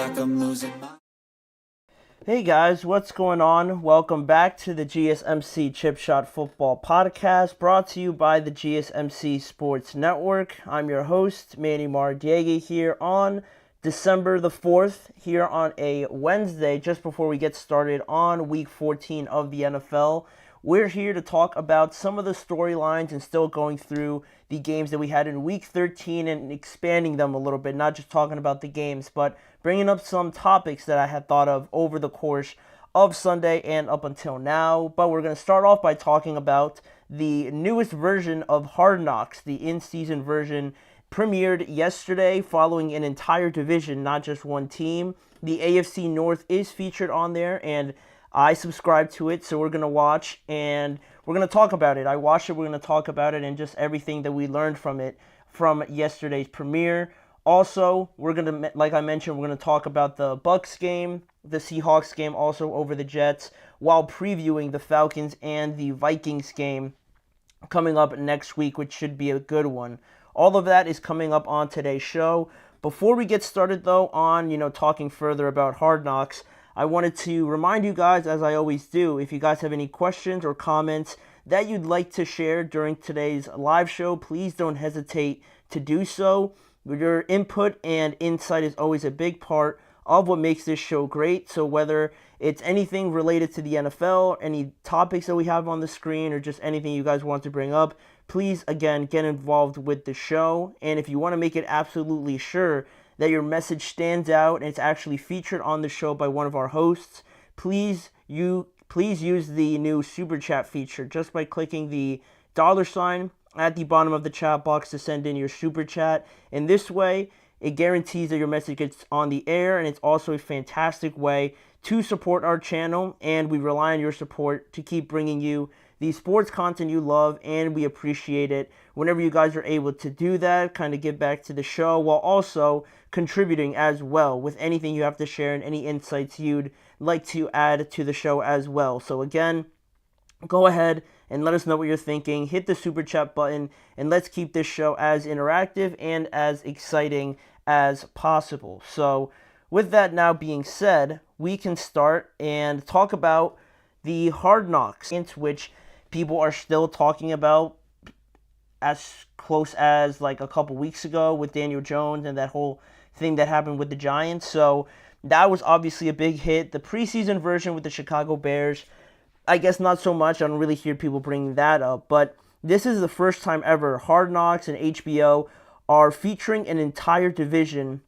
like I'm losing my... Hey guys, what's going on? Welcome back to the GSMC Chip Shot Football Podcast, brought to you by the GSMC Sports Network. I'm your host, Manny Mardiega, here on December the 4th, here on a Wednesday, just before we get started on Week 14 of the NFL. We're here to talk about some of the storylines and still going through the games that we had in Week 13 and expanding them a little bit, not just talking about the games, but bringing up some topics that I had thought of over the course of Sunday and up until now. But we're going to start off by talking about the newest version of Hard Knocks, the in-season version premiered yesterday following an entire division, not just one team. The AFC North is featured on there, and I subscribe to it, so we're going to watch and we're going to talk about it. I watched it, we're going to talk about it, and just everything that we learned from it from yesterday's premiere. Also, we're going to, like I mentioned, we're going to talk about the Bucs game, the Seahawks game, also over the Jets, while previewing the Falcons and the Vikings game coming up next week, which should be a good one. All of that is coming up on today's show. Before we get started, though, on, talking further about Hard Knocks, I wanted to remind you guys, as I always do, if you guys have any questions or comments that you'd like to share during today's live show, please don't hesitate to do so. Your input and insight is always a big part of what makes this show great. So whether it's anything related to the NFL, any topics that we have on the screen, or just anything you guys want to bring up, please, again, get involved with the show. And if you want to make it absolutely sure that your message stands out and it's actually featured on the show by one of our hosts, please use the new Super Chat feature just by clicking the $ at the bottom of the chat box to send in your Super Chat. In this way, it guarantees that your message gets on the air, and it's also a fantastic way to support our channel, and we rely on your support to keep bringing you the sports content you love, and we appreciate it whenever you guys are able to do that, kind of give back to the show while also contributing as well with anything you have to share and any insights you'd like to add to the show as well. So again, go ahead and let us know what you're thinking. Hit the Super Chat button, and let's keep this show as interactive and as exciting as possible. So with that now being said, we can start and talk about the Hard Knocks, which people are still talking about as close as like a couple weeks ago with Daniel Jones and that whole thing that happened with the Giants. So that was obviously a big hit. The preseason version with the Chicago Bears, I guess not so much. I don't really hear people bringing that up. But this is the first time ever Hard Knocks and HBO are featuring an entire division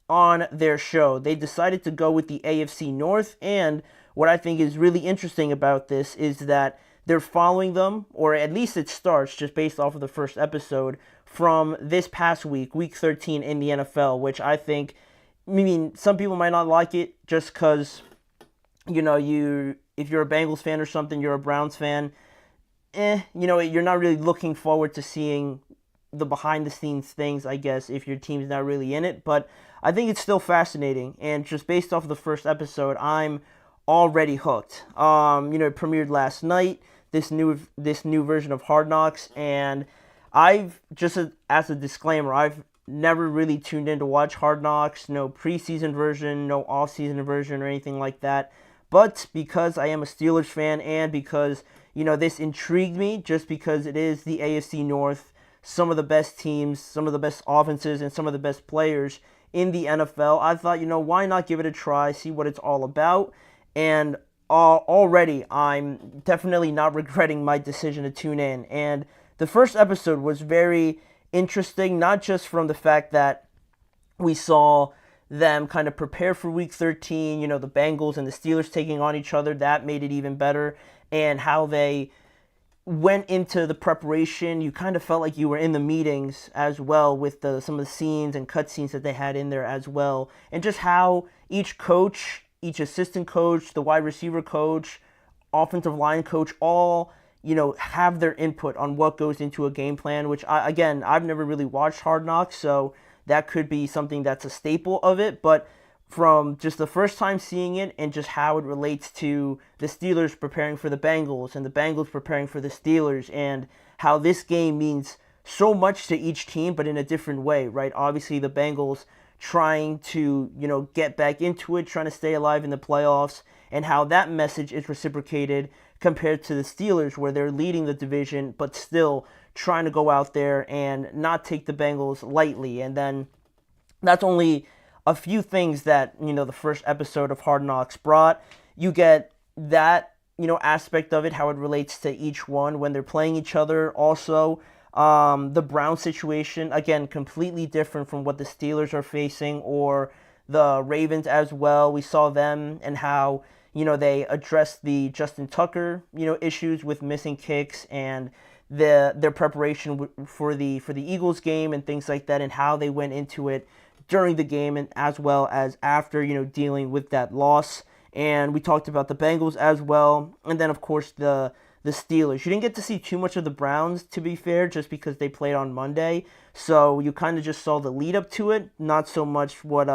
on their show. They decided to go with the AFC North, and what I think is really interesting about this is that they're following them, or at least it starts just based off of the first episode from this past week, Week 13 in the NFL, which I think, some people might not like it just because, if you're a Bengals fan or something, you're a Browns fan, you're not really looking forward to seeing the behind-the-scenes things, I guess, if your team's not really in it. But I think it's still fascinating, and just based off of the first episode, I'm already hooked. It premiered last night, this new version of Hard Knocks, and I've, just as a disclaimer, I've never really tuned in to watch Hard Knocks, no preseason version, no off-season version or anything like that. But because I am a Steelers fan, and because, this intrigued me, just because it is the AFC North, some of the best teams, some of the best offenses, and some of the best players in the NFL, I thought, why not give it a try, see what it's all about. And already I'm definitely not regretting my decision to tune in. And the first episode was very interesting, not just from the fact that we saw them kind of prepare for Week 13, the Bengals and the Steelers taking on each other. That made it even better. And how they went into the preparation, you kind of felt like you were in the meetings as well with some of the scenes and cutscenes that they had in there as well. And just how each coach, each assistant coach, the wide receiver coach, offensive line coach, all, have their input on what goes into a game plan, which, I've never really watched Hard Knocks, so that could be something that's a staple of it. But from just the first time seeing it and just how it relates to the Steelers preparing for the Bengals and the Bengals preparing for the Steelers, and how this game means so much to each team, but in a different way, right? Obviously, the Bengals trying to, get back into it, trying to stay alive in the playoffs, and how that message is reciprocated compared to the Steelers, where they're leading the division, but still trying to go out there and not take the Bengals lightly. And then that's only a few things that, the first episode of Hard Knocks brought. You get that, aspect of it, how it relates to each one when they're playing each other. Also, the Brown situation, again, completely different from what the Steelers are facing, or the Ravens as well. We saw them and how, they addressed the Justin Tucker, issues with missing kicks and their preparation for the Eagles game and things like that, and how they went into it during the game and as well as after, dealing with that loss. And we talked about the Bengals as well, and then of course the Steelers. You didn't get to see too much of the Browns, to be fair, just because they played on Monday. So you kind of just saw the lead up to it, not so much what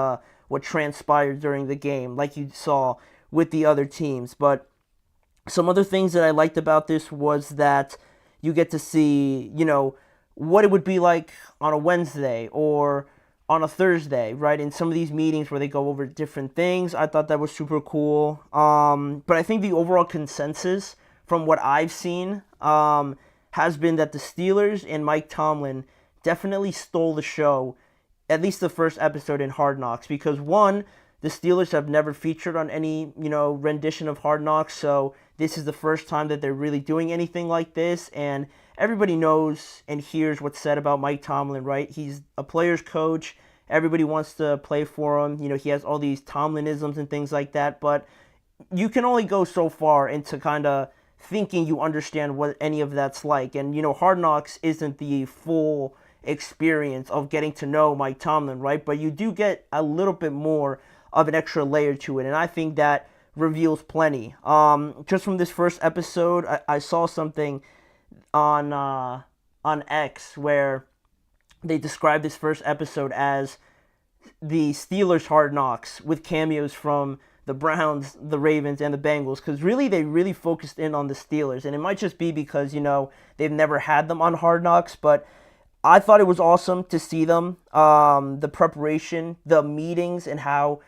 transpired during the game, like you saw with the other teams. But some other things that I liked about this was that you get to see, what it would be like on a Wednesday or on a Thursday, right? In some of these meetings where they go over different things. I thought that was super cool. But I think the overall consensus from what I've seen has been that the Steelers and Mike Tomlin definitely stole the show, at least the first episode in Hard Knocks, because one, the Steelers have never featured on any, rendition of Hard Knocks, so this is the first time that they're really doing anything like this, and everybody knows and hears what's said about Mike Tomlin, right? He's a player's coach. Everybody wants to play for him. He has all these Tomlinisms and things like that, but you can only go so far into kind of thinking you understand what any of that's like. And, Hard Knocks isn't the full experience of getting to know Mike Tomlin, right? But you do get a little bit more of an extra layer to it, and I think that reveals plenty. Just from this first episode, I saw something on X where they described this first episode as the Steelers Hard Knocks with cameos from the Browns, the Ravens, and the Bengals, because really they really focused in on the Steelers, and it might just be because they've never had them on Hard Knocks, but I thought it was awesome to see them, the preparation, the meetings, and how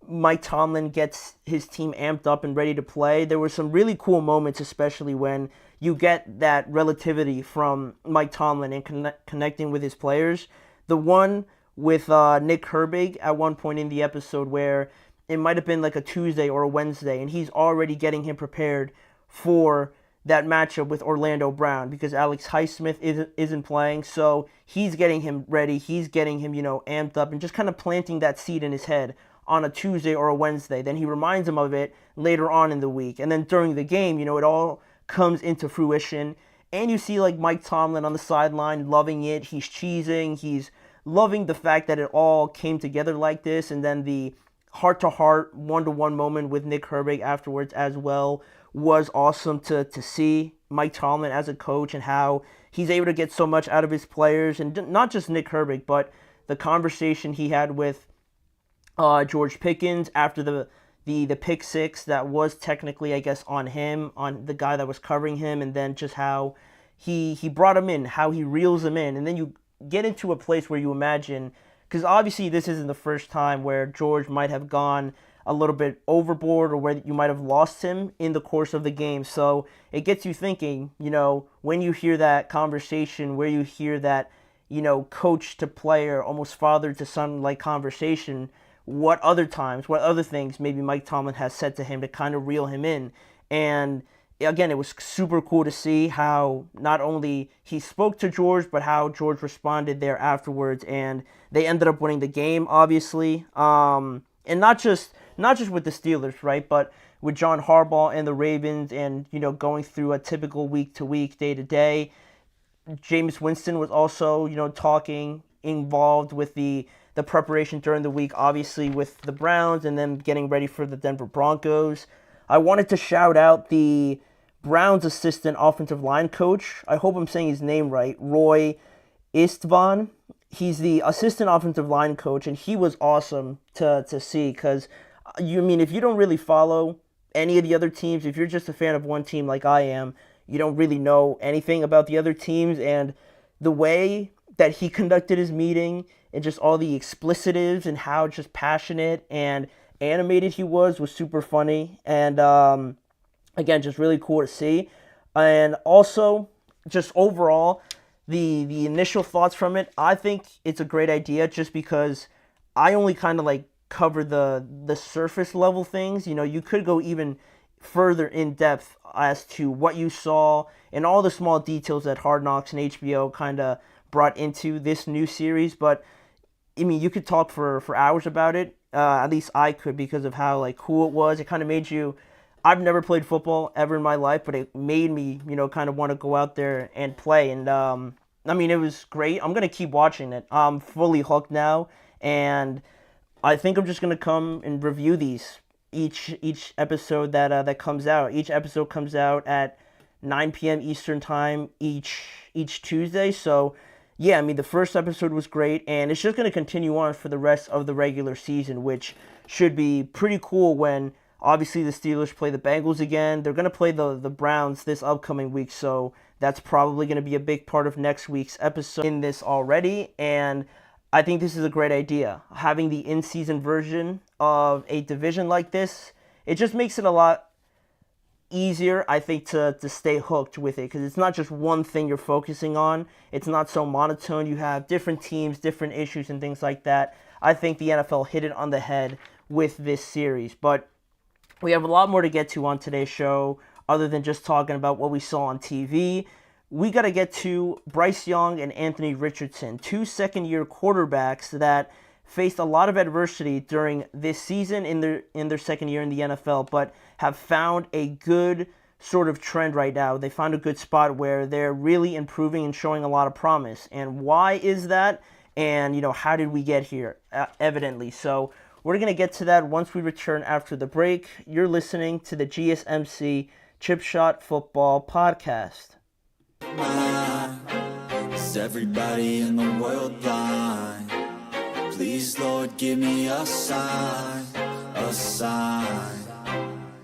Mike Tomlin gets his team amped up and ready to play. There were some really cool moments, especially when you get that relativity from Mike Tomlin and connecting with his players. The one with Nick Herbig at one point in the episode where it might have been like a Tuesday or a Wednesday, and he's already getting him prepared for that matchup with Orlando Brown because Alex Highsmith isn't playing, so he's getting him ready, he's getting him, amped up, and just kind of planting that seed in his head on a Tuesday or a Wednesday. Then he reminds him of it later on in the week. And then during the game, it all comes into fruition. And you see like Mike Tomlin on the sideline loving it. He's cheesing. He's loving the fact that it all came together like this. And then the heart-to-heart, one-to-one moment with Nick Herbig afterwards as well was awesome to see Mike Tomlin as a coach and how he's able to get so much out of his players. And not just Nick Herbig, but the conversation he had with George Pickens after the pick six that was technically, I guess, on him, on the guy that was covering him, and then just how he brought him in, how he reels him in, and then you get into a place where you imagine, because obviously this isn't the first time where George might have gone a little bit overboard or where you might have lost him in the course of the game. So it gets you thinking, when you hear that conversation, where you hear that, coach to player, almost father to son like conversation, what other things maybe Mike Tomlin has said to him to kind of reel him in. And again, it was super cool to see how not only he spoke to George, but how George responded there afterwards. And they ended up winning the game, obviously. And not just with the Steelers, right? But with John Harbaugh and the Ravens and, going through a typical week-to-week, day-to-day. Jameis Winston was also, talking, involved with the preparation during the week, obviously with the Browns and then getting ready for the Denver Broncos. I wanted to shout out the Browns assistant offensive line coach. I hope I'm saying his name right. Roy Istvan. He's the assistant offensive line coach, and he was awesome to see because, if you don't really follow any of the other teams, if you're just a fan of one team like I am, you don't really know anything about the other teams, and the way that he conducted his meeting and just all the explicitives and how just passionate and animated he was super funny. And again, just really cool to see. And also, just overall, the initial thoughts from it, I think it's a great idea just because I only kind of like cover the surface level things. You know, you could go even further in depth as to what you saw and all the small details that Hard Knocks and HBO kind of brought into this new series. But I mean, you could talk for hours about it. At least I could, because of how like cool it was. It kind of made you. I've never played football ever in my life, but it made me, kind of want to go out there and play. And I mean, it was great. I'm gonna keep watching it. I'm fully hooked now, and I think I'm just gonna come and review these each episode that comes out. Each episode comes out at 9 p.m. Eastern time each Tuesday. So yeah, I mean, the first episode was great, and it's just going to continue on for the rest of the regular season, which should be pretty cool when, obviously, the Steelers play the Bengals again. They're going to play the Browns this upcoming week, so that's probably going to be a big part of next week's episode in this already, and I think this is a great idea. Having the in-season version of a division like this, it just makes it a lot easier, I think, to stay hooked with it, because it's not just one thing you're focusing on. It's not so monotone. You have different teams, different issues, and things like that. I think the NFL hit it on the head with this series. But we have a lot more to get to on today's show, other than just talking about what we saw on TV. We got to get to Bryce Young and Anthony Richardson, two second-year quarterbacks that faced a lot of adversity during this season in their second year in the NFL, but have found a good sort of trend right now. They found a good spot where they're really improving and showing a lot of promise. And why is that? And, how did we get here? Evidently. So we're going to get to that once we return after the break. You're listening to the GSMC Chip Shot Football Podcast. Is everybody in the world blind? Please, Lord, give me a sign, a sign.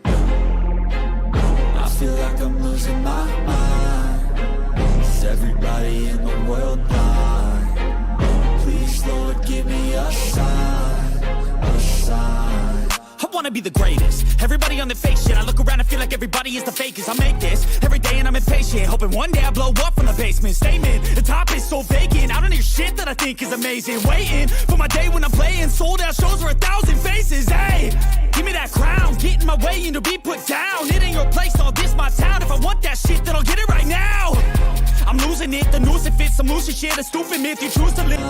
I feel like I'm losing my mind. Is everybody in the world blind? Please, Lord, give me a sign, a sign. I wanna be the greatest. Everybody on the fake shit. I look around and feel like everybody is the fakest. I make this every day and I'm impatient, hoping one day I blow up from the basement. Statement, the top is so vacant. I don't hear shit that I think is amazing. Waiting for my day when I'm playing sold out shows for 1,000 faces. Hey, give me that crown, get in my way and to be put down. It ain't your place, all this my town. If I want that shit, then I'll get it right now. I'm losing it, the noose it fits. I'm losing shit, a stupid myth. You choose to live.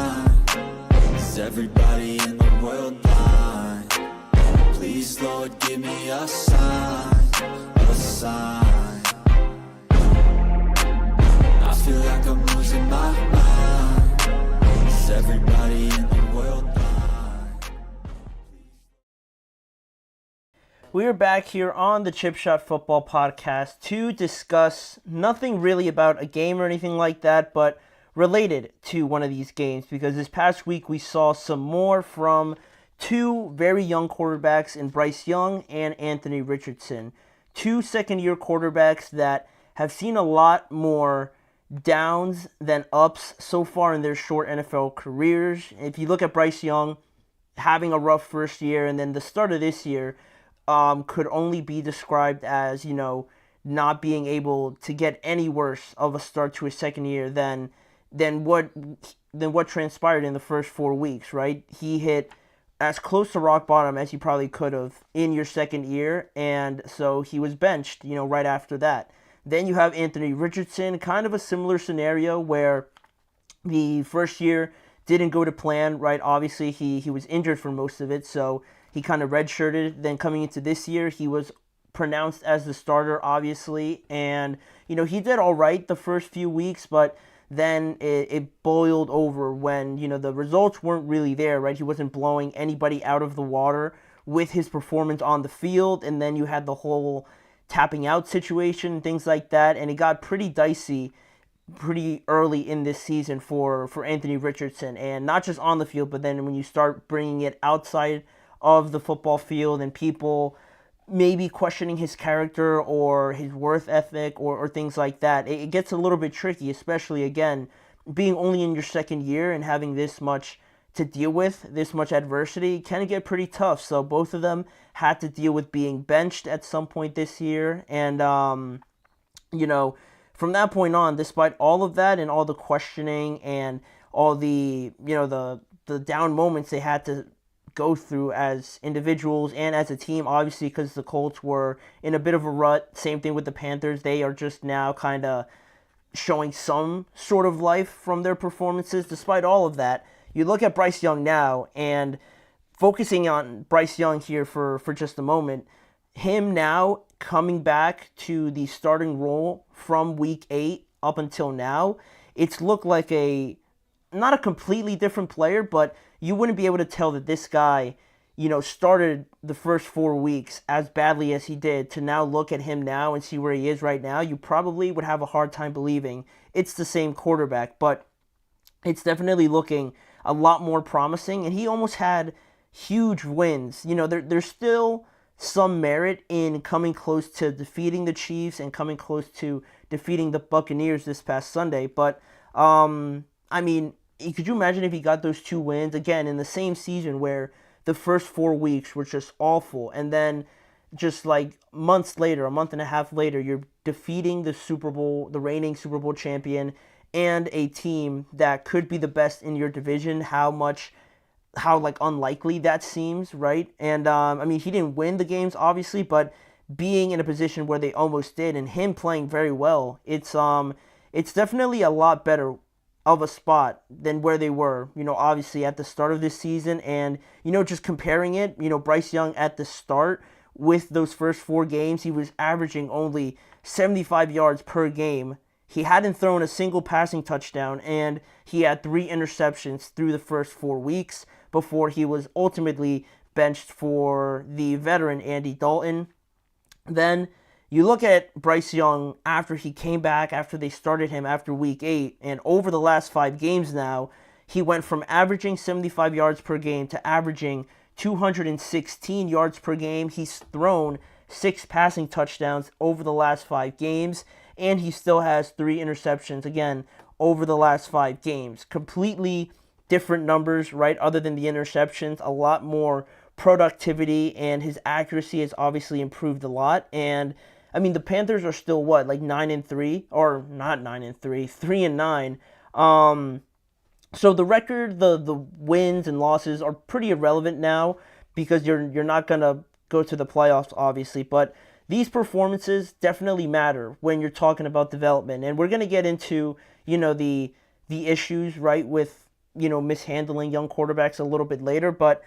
Is everybody in the world blind? Please, Lord, give me a sign, a sign. I feel like I'm losing my mind. Is everybody in the world blind? We are back here on the Chip Shot Football Podcast to discuss nothing really about a game or anything like that, but related to one of these games, because this past week we saw some more from two very young quarterbacks in Bryce Young and Anthony Richardson. Two second-year quarterbacks that have seen a lot more downs than ups so far in their short NFL careers. If you look at Bryce Young having a rough first year, and then the start of this year could only be described as, not being able to get any worse of a start to his second year than what transpired in the first 4 weeks, right? He hit as close to rock bottom as he probably could have in your second year, and so he was benched, right after that. Then you have Anthony Richardson, kind of a similar scenario where the first year didn't go to plan, right? Obviously, he was injured for most of it, so he kind of redshirted. Then coming into this year, he was pronounced as the starter, obviously, and, he did all right the first few weeks, but then it boiled over when, the results weren't really there, right? He wasn't blowing anybody out of the water with his performance on the field, and then you had the whole tapping out situation and things like that, and it got pretty dicey pretty early in this season for Anthony Richardson, and not just on the field, but then when you start bringing it outside of the football field and people maybe questioning his character or his worth ethic or things like that, it gets a little bit tricky, especially, again, being only in your second year and having this much to deal with, this much adversity, can get pretty tough. So both of them had to deal with being benched at some point this year. And, from that point on, despite all of that and all the questioning and all the, the down moments they had to go through as individuals and as a team, obviously, because the Colts were in a bit of a rut. Same thing with the Panthers. They are just now kind of showing some sort of life from their performances. Despite all of that, you look at Bryce Young now, and focusing on Bryce Young here for just a moment, him now coming back to the starting role from week 8 up until now, it's looked like not a completely different player, but you wouldn't be able to tell that this guy, started the first 4 weeks as badly as he did. To now look at him now and see where he is right now, you probably would have a hard time believing it's the same quarterback, but it's definitely looking a lot more promising, and he almost had huge wins. There's still some merit in coming close to defeating the Chiefs and coming close to defeating the Buccaneers this past Sunday, but could you imagine if he got those 2 wins again in the same season where the first 4 weeks were just awful, and then just like months later, a month and a half later, you're defeating the reigning Super Bowl champion and a team that could be the best in your division? How unlikely that seems, right? And he didn't win the games obviously, but being in a position where they almost did and him playing very well, it's definitely a lot better of a spot than where they were, obviously at the start of this season. And, just comparing it, Bryce Young at the start with those first 4 games, he was averaging only 75 yards per game. He hadn't thrown a single passing touchdown, and he had 3 interceptions through the first 4 weeks before he was ultimately benched for the veteran Andy Dalton. Then you look at Bryce Young after he came back, after they started him after week 8, and over the last 5 games now, he went from averaging 75 yards per game to averaging 216 yards per game. He's thrown 6 passing touchdowns over the last 5 games, and he still has 3 interceptions, again, over the last 5 games. Completely different numbers, right, other than the interceptions. A lot more productivity, and his accuracy has obviously improved a lot. And, the Panthers are still, 9-3? Or not 9-3, 3-9. So the record, the wins and losses are pretty irrelevant now because you're not going to go to the playoffs, obviously. But these performances definitely matter when you're talking about development. And we're going to get into, the issues, right, with, mishandling young quarterbacks a little bit later. But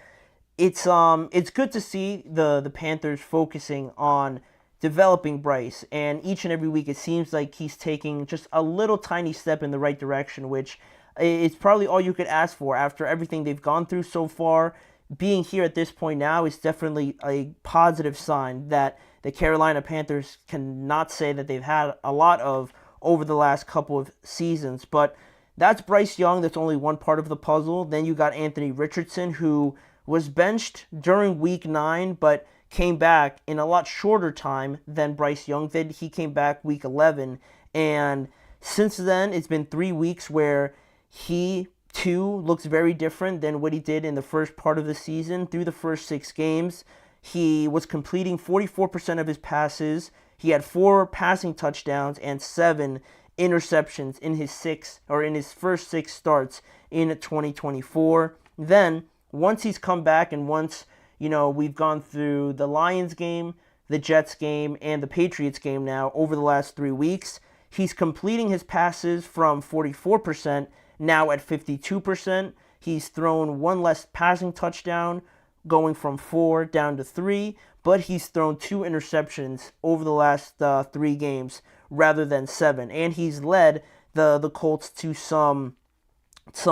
it's good to see the Panthers focusing on developing Bryce. And each and every week it seems like he's taking just a little tiny step in the right direction, which is probably all you could ask for after everything they've gone through so far. Being here at this point now is definitely a positive sign that the Carolina Panthers cannot say that they've had a lot of over the last couple of seasons. But that's Bryce Young. That's only one part of the puzzle. Then you got Anthony Richardson, who was benched during week 9, but came back in a lot shorter time than Bryce Young did. He came back week 11. And since then, it's been 3 weeks where he too looks very different than what he did in the first part of the season. Through the first 6 games, he was completing 44% of his passes. He had 4 passing touchdowns and 7 interceptions in his first 6 starts in 2024. Then, once he's come back and once, we've gone through the Lions game, the Jets game, and the Patriots game now over the last 3 weeks, he's completing his passes from 44% now at 52%. He's thrown 1 less passing touchdown, going from 4 down to 3, but he's thrown 2 interceptions over the last 3 games rather than 7. And he's led the Colts to some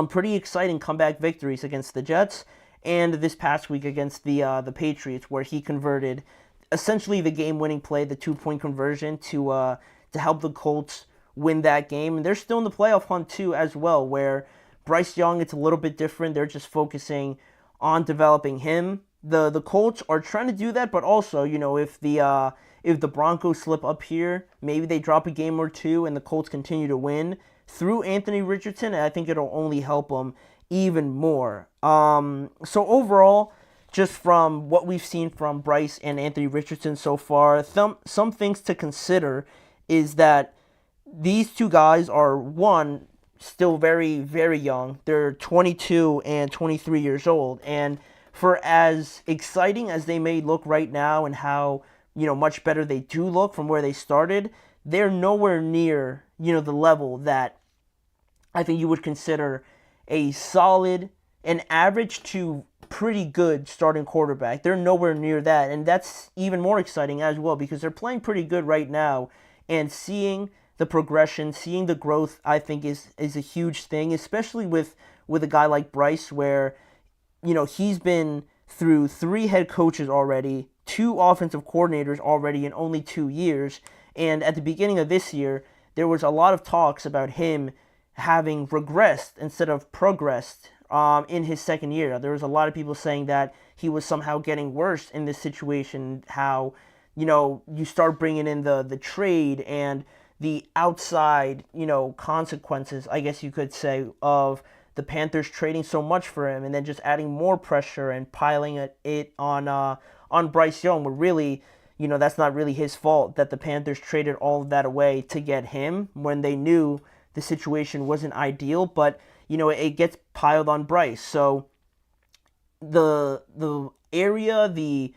pretty exciting comeback victories against the Jets and this past week against the Patriots, where he converted essentially the game-winning play, the 2-point conversion, to help the Colts win that game. And they're still in the playoff hunt too as well, where Bryce Young, it's a little bit different. They're just focusing on developing him. The Colts are trying to do that, but also, if the Broncos slip up here, maybe they drop a game or 2 and the Colts continue to win, through Anthony Richardson, and I think it'll only help him even more. So overall, just from what we've seen from Bryce and Anthony Richardson so far, some things to consider is that these two guys are, one, still very, very young. They're 22 and 23 years old. And for as exciting as they may look right now and how, much better they do look from where they started, they're nowhere near, the level that I think you would consider a solid, an average to pretty good starting quarterback. They're nowhere near that. And that's even more exciting as well because they're playing pretty good right now. And seeing the progression, seeing the growth, I think is a huge thing, especially with a guy like Bryce where, he's been through 3 head coaches already, 2 offensive coordinators already in only 2 years. And at the beginning of this year, there was a lot of talks about him having regressed instead of progressed in his second year. There was a lot of people saying that he was somehow getting worse in this situation, how, you start bringing in the trade and the outside, consequences, I guess you could say, of the Panthers trading so much for him and then just adding more pressure and piling it on Bryce Young, where really, that's not really his fault that the Panthers traded all of that away to get him when they knew the situation wasn't ideal, but, it gets piled on Bryce. So the area, the,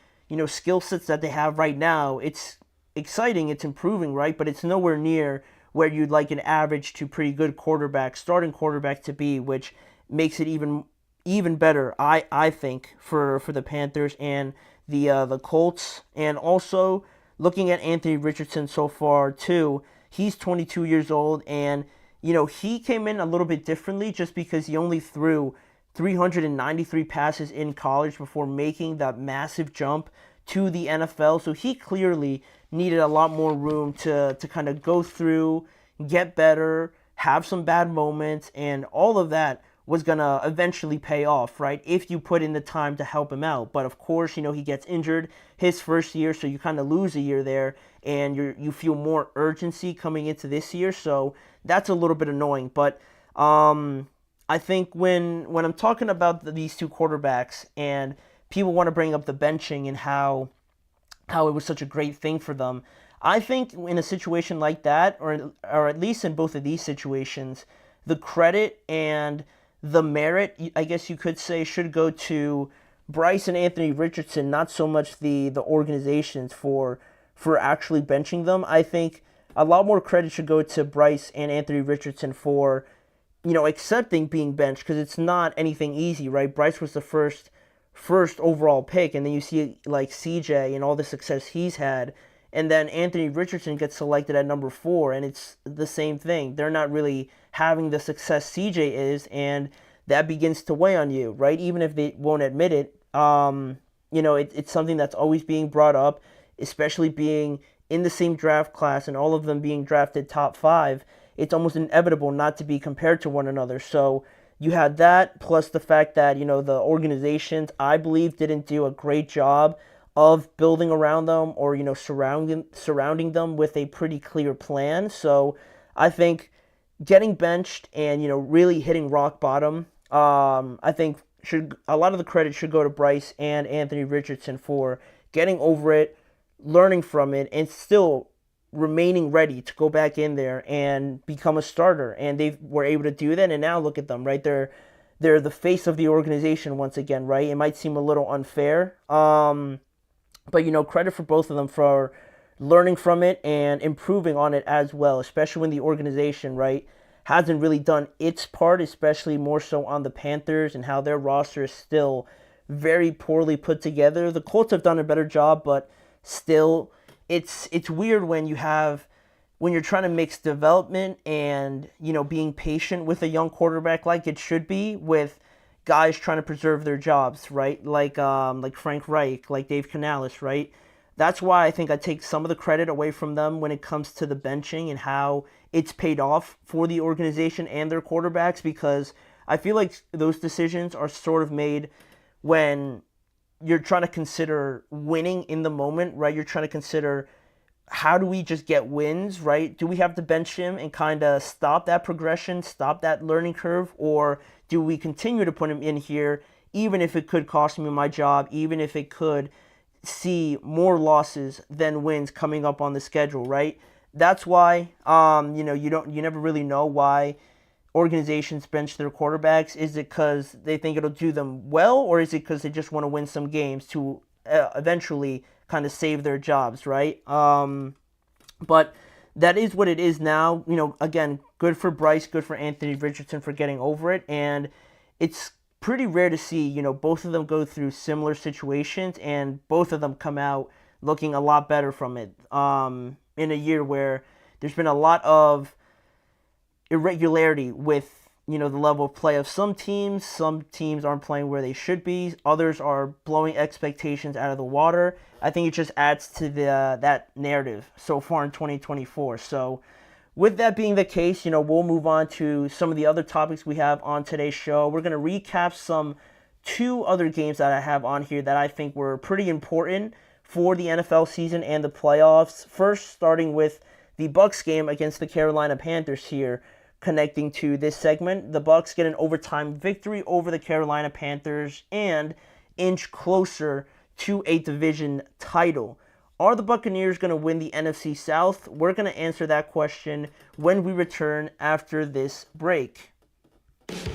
skill sets that they have right now, it's exciting, it's improving, right? But it's nowhere near where you'd like an average to pretty good quarterback, starting quarterback to be, which makes it even better, I think, for the Panthers and the Colts. And also looking at Anthony Richardson so far too, he's 22 years old, and he came in a little bit differently just because he only threw 393 passes in college before making that massive jump to the NFL. So he clearly needed a lot more room to kind of go through, get better, have some bad moments, and all of that was going to eventually pay off, right, if you put in the time to help him out. But of course, he gets injured his first year, so you kind of lose a year there, and you feel more urgency coming into this year, so that's a little bit annoying. But I think when I'm talking about these two quarterbacks and people want to bring up the benching and how it was such a great thing for them, I think in a situation like that, or at least in both of these situations, the credit and the merit, I guess you could say, should go to Bryce and Anthony Richardson, not so much the organizations for actually benching them. I think a lot more credit should go to Bryce and Anthony Richardson for, accepting being benched, because it's not anything easy, right? Bryce was the first overall pick, and then you see like CJ and all the success he's had, and then Anthony Richardson gets selected at number 4, and it's the same thing. They're not really having the success CJ is, and that begins to weigh on you, right? Even if they won't admit it, it's something that's always being brought up, especially being in the same draft class and all of them being drafted top 5. It's almost inevitable not to be compared to one another. So you had that, plus the fact that, the organizations, I believe, didn't do a great job of building around them or, surrounding them with a pretty clear plan. So I think getting benched and, really hitting rock bottom, I think a lot of the credit should go to Bryce and Anthony Richardson for getting over it, learning from it, and still remaining ready to go back in there and become a starter. And they were able to do that, and now look at them, right? They're the face of the organization once again, right? It might seem a little unfair, but credit for both of them for learning from it and improving on it as well, especially when the organization, right, hasn't really done its part, especially more so on the Panthers and how their roster is still very poorly put together. The Colts have done a better job, but still, it's weird when you're trying to mix development and, being patient with a young quarterback like it should be, with guys trying to preserve their jobs, right? Like Frank Reich, like Dave Canales, right? That's why I think I take some of the credit away from them when it comes to the benching and how it's paid off for the organization and their quarterbacks, because I feel like those decisions are sort of made when you're trying to consider winning in the moment, right? You're trying to consider how do we just get wins, right? Do we have to bench him and kind of stop that progression, stop that learning curve, or do we continue to put him in here, even if it could cost me my job, even if it could see more losses than wins coming up on the schedule, right? That's why, you never really know why organizations bench their quarterbacks. Is it because they think it'll do them well, or is it because they just want to win some games to eventually kind of save their jobs, right? But that is what it is now. Again, good for Bryce, good for Anthony Richardson for getting over it, and it's pretty rare to see, both of them go through similar situations and both of them come out looking a lot better from it. In a year where there's been a lot of irregularity with, the level of play of some teams. Some teams aren't playing where they should be. Others are blowing expectations out of the water. I think it just adds to that narrative so far in 2024. So with that being the case, we'll move on to some of the other topics we have on today's show. We're going to recap two other games that I have on here that I think were pretty important for the NFL season and the playoffs. First, starting with the Bucs game against the Carolina Panthers here, connecting to this segment. The Bucs get an overtime victory over the Carolina Panthers and inch closer to a division title. Are the Buccaneers going to win the NFC South? We're going to answer that question when we return after this break.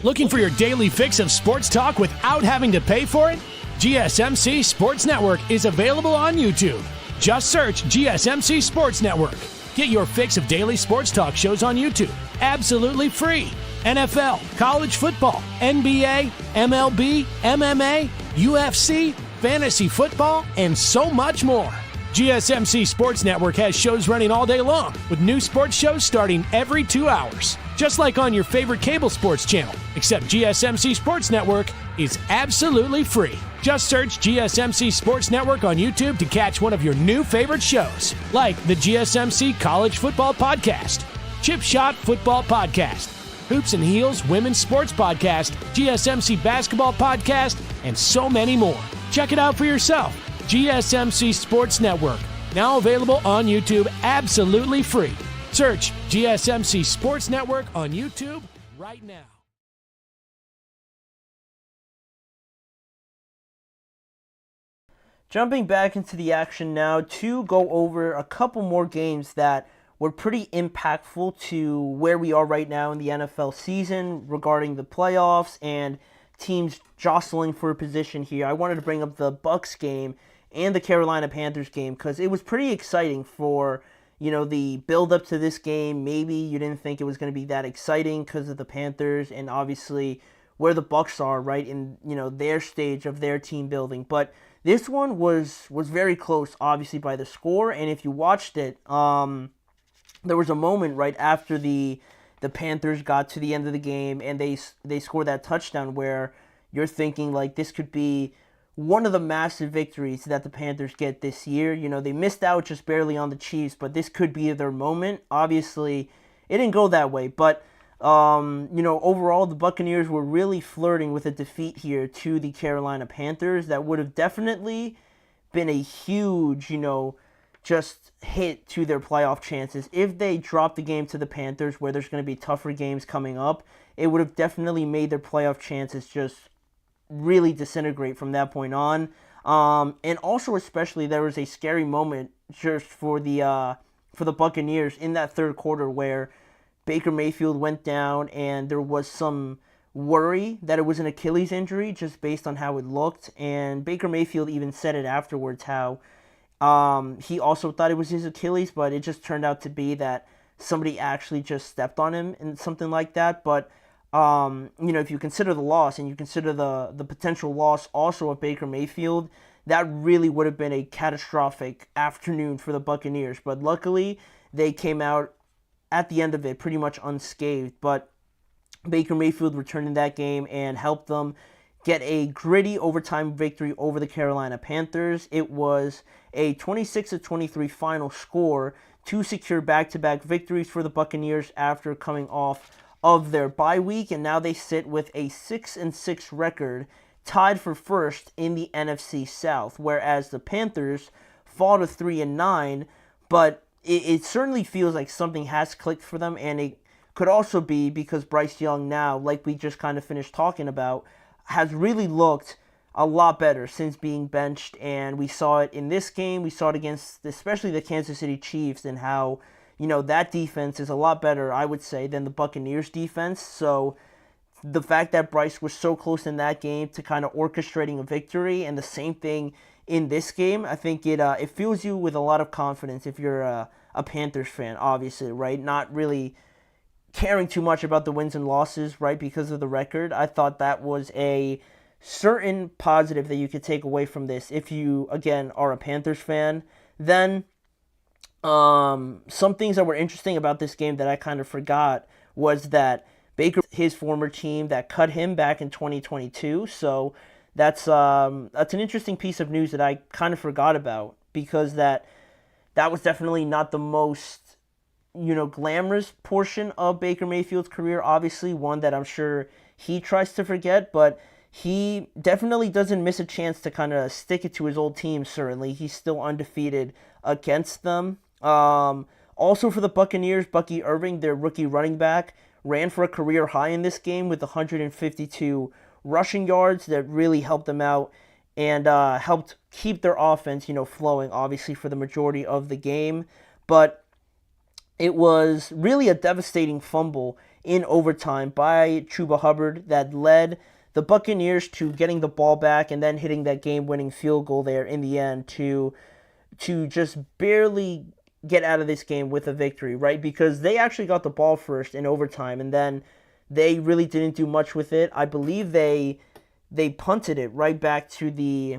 Looking for your daily fix of sports talk without having to pay for it? GSMC Sports Network is available on YouTube. Just search GSMC Sports Network. Get your fix of daily sports talk shows on YouTube, absolutely free. NFL, college football, NBA, MLB, MMA, UFC, fantasy football, and so much more. GSMC Sports Network has shows running all day long, with new sports shows starting every 2 hours. Just like on your favorite cable sports channel, except GSMC Sports Network is absolutely free. Just search GSMC Sports Network on YouTube to catch one of your new favorite shows, like the GSMC College Football Podcast, Chip Shot Football Podcast, Hoops and Heels Women's Sports Podcast, GSMC Basketball Podcast, and so many more. Check it out for yourself. GSMC Sports Network, now available on YouTube absolutely free. Search GSMC Sports Network on YouTube right now. Jumping back into the action now to go over a couple more games that were pretty impactful to where we are right now in the NFL season regarding the playoffs and teams jostling for a position here. I wanted to bring up the Bucs game and the Carolina Panthers game because it was pretty exciting for, the build-up to this game. Maybe you didn't think it was going to be that exciting because of the Panthers and obviously where the Bucs are, right, in, their stage of their team building. But this one was very close, obviously, by the score. And if you watched it, there was a moment right after the Panthers got to the end of the game and they scored that touchdown where you're thinking, like, this could be one of the massive victories that the Panthers get this year. They missed out just barely on the Chiefs, but this could be their moment. Obviously, it didn't go that way, but overall, the Buccaneers were really flirting with a defeat here to the Carolina Panthers that would have definitely been a huge, just hit to their playoff chances. If they dropped the game to the Panthers, where there's going to be tougher games coming up, it would have definitely made their playoff chances just really disintegrate from that point on. And also, especially, there was a scary moment just for the Buccaneers in that third quarter where Baker Mayfield went down and there was some worry that it was an Achilles injury just based on how it looked. And Baker Mayfield even said it afterwards how he also thought it was his Achilles, but it just turned out to be that somebody actually just stepped on him and something like that. But if you consider the loss and you consider the potential loss also of Baker Mayfield, that really would have been a catastrophic afternoon for the Buccaneers. But luckily, they came out at the end of it pretty much unscathed. But Baker Mayfield returned in that game and helped them get a gritty overtime victory over the Carolina Panthers. It was a 26-23 final score to secure back-to-back victories for the Buccaneers after coming off of their bye week, and now they sit with a 6-6 record, tied for first in the NFC South, whereas the Panthers fall to 3-9, but it certainly feels like something has clicked for them, and it could also be because Bryce Young now, like we just kind of finished talking about, has really looked a lot better since being benched, and we saw it in this game. We saw it against especially the Kansas City Chiefs, and how, that defense is a lot better, I would say, than the Buccaneers defense. So the fact that Bryce was so close in that game to kind of orchestrating a victory, and the same thing in this game, I think it fills you with a lot of confidence if you're a Panthers fan, obviously, right? Not really caring too much about the wins and losses, right, because of the record. I thought that was a certain positive that you could take away from this if you, again, are a Panthers fan. Then some things that were interesting about this game that I kind of forgot was that Baker, his former team that cut him back in 2022, so that's an interesting piece of news that I kind of forgot about, because that was definitely not the most glamorous portion of Baker Mayfield's career. Obviously, one that I'm sure he tries to forget, but he definitely doesn't miss a chance to kind of stick it to his old team, certainly. He's still undefeated against them. Also for the Buccaneers, Bucky Irving, their rookie running back, ran for a career high in this game with 152 rushing yards. That really helped them out and helped keep their offense, flowing, obviously, for the majority of the game. But it was really a devastating fumble in overtime by Chuba Hubbard that led the Buccaneers to getting the ball back and then hitting that game-winning field goal there in the end to just barely get out of this game with a victory, right? Because they actually got the ball first in overtime, and then they really didn't do much with it. I believe they punted it right back to the...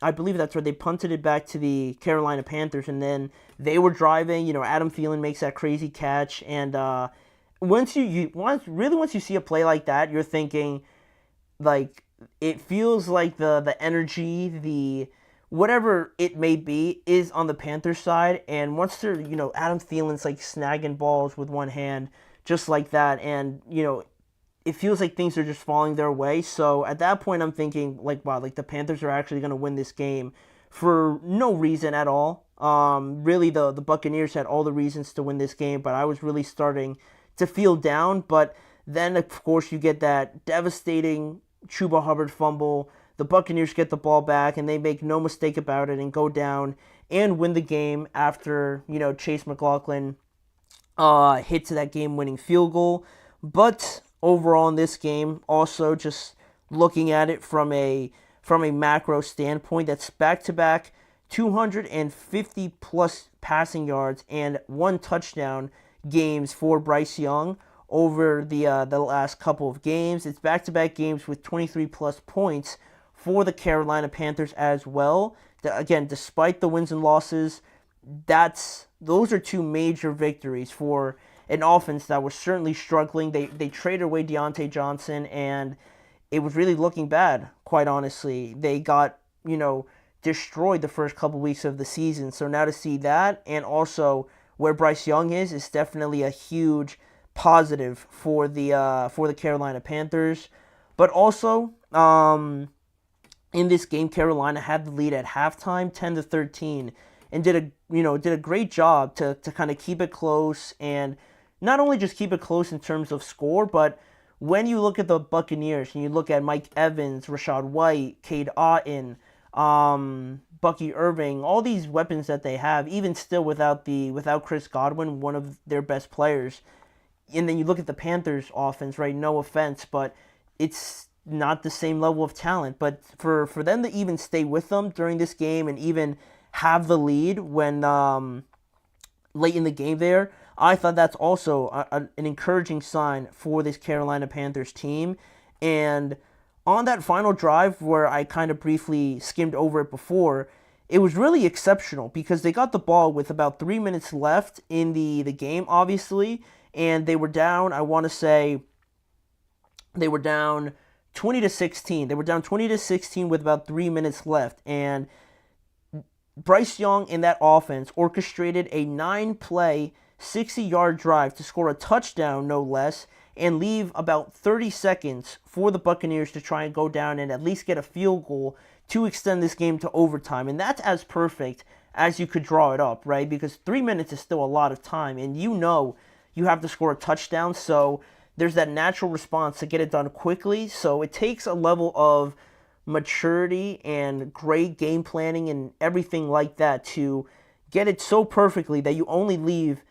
I believe that's where they punted it back to the Carolina Panthers, and then they were driving. Adam Thielen makes that crazy catch, and once you see a play like that, you're thinking, like, it feels like the energy, the whatever it may be, is on the Panthers side. And once they're, Adam Thielen's like snagging balls with one hand, just like that, and it feels like things are just falling their way. So at that point, I'm thinking, like, wow, like the Panthers are actually going to win this game for no reason at all. Really, the Buccaneers had all the reasons to win this game, but I was really starting to feel down. But then, of course, you get that devastating Chuba Hubbard fumble. The Buccaneers get the ball back, and they make no mistake about it and go down and win the game after, Chase McLaughlin hits that game-winning field goal. But overall in this game, also just looking at it from a macro standpoint, that's back-to-back 250-plus passing yards and 1 touchdown games for Bryce Young over the last couple of games. It's back-to-back games with 23-plus points for the Carolina Panthers as well. Again, despite the wins and losses, those are 2 major victories for an offense that was certainly struggling. They traded away Deontay Johnson, and it was really looking bad, quite honestly. They got, destroyed the first couple weeks of the season. So now to see that, and also where Bryce Young is definitely a huge positive for the Carolina Panthers. But also, in this game, Carolina had the lead at halftime, 10-13, and did a great job to kind of keep it close, and not only just keep it close in terms of score, but when you look at the Buccaneers and you look at Mike Evans, Rachaad White, Cade Otton, Bucky Irving, all these weapons that they have, even still without Chris Godwin, one of their best players, and then you look at the Panthers offense, right? No offense, but it's not the same level of talent. But for them to even stay with them during this game and even have the lead when late in the game there, I thought that's also an encouraging sign for this Carolina Panthers team. And on that final drive, where I kind of briefly skimmed over it before, it was really exceptional because they got the ball with about 3 minutes left in the game, obviously, and they were down, I want to say, they were down 20-16. They were down 20-16 with about 3 minutes left, and Bryce Young in that offense orchestrated a 9-play, 60-yard drive to score a touchdown, no less, and leave about 30 seconds for the Buccaneers to try and go down and at least get a field goal to extend this game to overtime. And that's as perfect as you could draw it up, right? Because 3 minutes is still a lot of time, and you have to score a touchdown, so there's that natural response to get it done quickly. So it takes a level of maturity and great game planning and everything like that to get it so perfectly that you only leave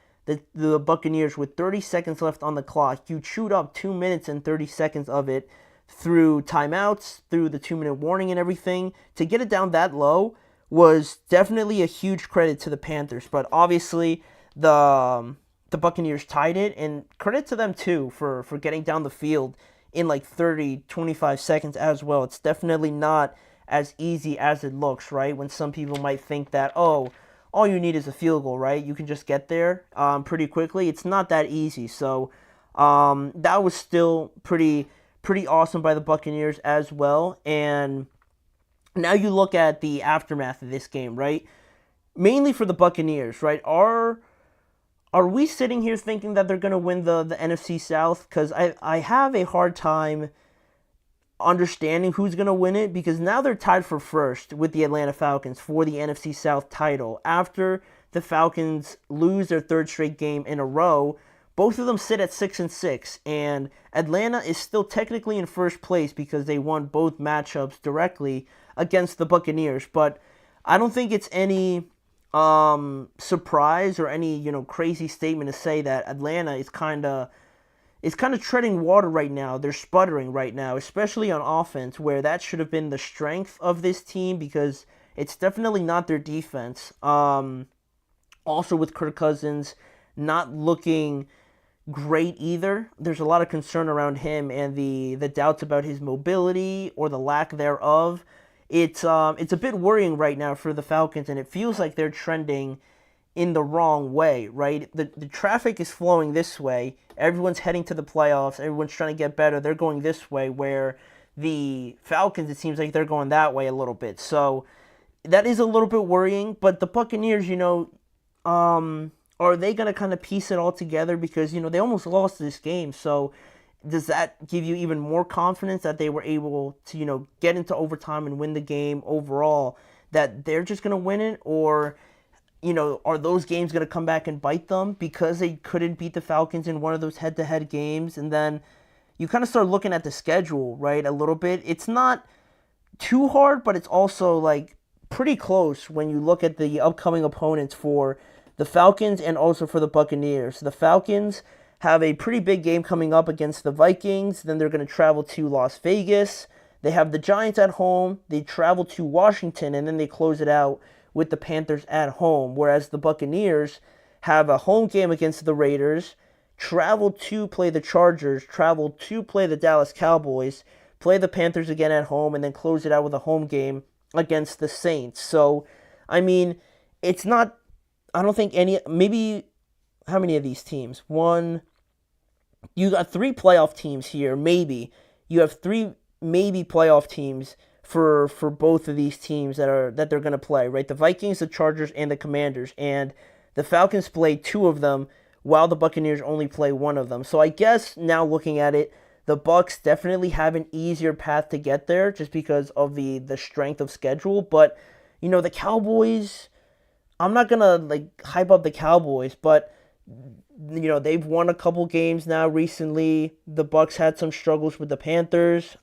the Buccaneers with 30 seconds left on the clock. You chewed up 2 minutes and 30 seconds of it through timeouts, through the 2-minute warning and everything. To get it down that low was definitely a huge credit to the Panthers. But obviously, the Buccaneers tied it, and credit to them too for getting down the field in like 30, 25 seconds as well. It's definitely not as easy as it looks, right? When some people might think that, oh, all you need is a field goal, right? You can just get there pretty quickly. It's not that easy. So that was still pretty awesome by the Buccaneers as well. And now you look at the aftermath of this game, right? Mainly for the Buccaneers, right? Are we sitting here thinking that they're going to win the NFC South? Because I have a hard time understanding who's going to win it, because now they're tied for first with the Atlanta Falcons for the NFC South title. After the Falcons lose their third straight game in a row, both of them sit at 6-6, and Atlanta is still technically in first place because they won both matchups directly against the Buccaneers. But I don't think it's any surprise or any crazy statement to say that Atlanta is kind of treading water right now. They're sputtering right now, especially on offense, where that should have been the strength of this team, because it's definitely not their defense. Also with Kirk Cousins not looking great either. There's a lot of concern around him and the doubts about his mobility or the lack thereof. It's a bit worrying right now for the Falcons, and it feels like they're trending in the wrong way, right? The traffic is flowing this way. Everyone's heading to the playoffs. Everyone's trying to get better. They're going this way, where the Falcons, it seems like they're going that way a little bit. So that is a little bit worrying. But the Buccaneers, are they going to kind of piece it all together? Because, they almost lost this game. So does that give you even more confidence that they were able to, get into overtime and win the game overall, that they're just going to win it? Or are those games going to come back and bite them because they couldn't beat the Falcons in one of those head-to-head games? And then you kind of start looking at the schedule, right, a little bit. It's not too hard, but it's also, like, pretty close when you look at the upcoming opponents for the Falcons and also for the Buccaneers. The Falcons have a pretty big game coming up against the Vikings. Then they're going to travel to Las Vegas. They have the Giants at home. They travel to Washington, and then they close it out with the Panthers at home, whereas the Buccaneers have a home game against the Raiders, travel to play the Chargers, travel to play the Dallas Cowboys, play the Panthers again at home, and then close it out with a home game against the Saints. So, I mean, it's not, I don't think maybe, how many of these teams? You got 3 playoff teams here, maybe. You have 3 maybe playoff teams for both of these teams that they're going to play, right? The Vikings, the Chargers, and the Commanders. And the Falcons play 2 of them, while the Buccaneers only play 1 of them. So I guess now looking at it, the Bucs definitely have an easier path to get there just because of the strength of schedule. But, the Cowboys, I'm not going to hype up the Cowboys, but they've won a couple games now recently. The Bucs had some struggles with the Panthers.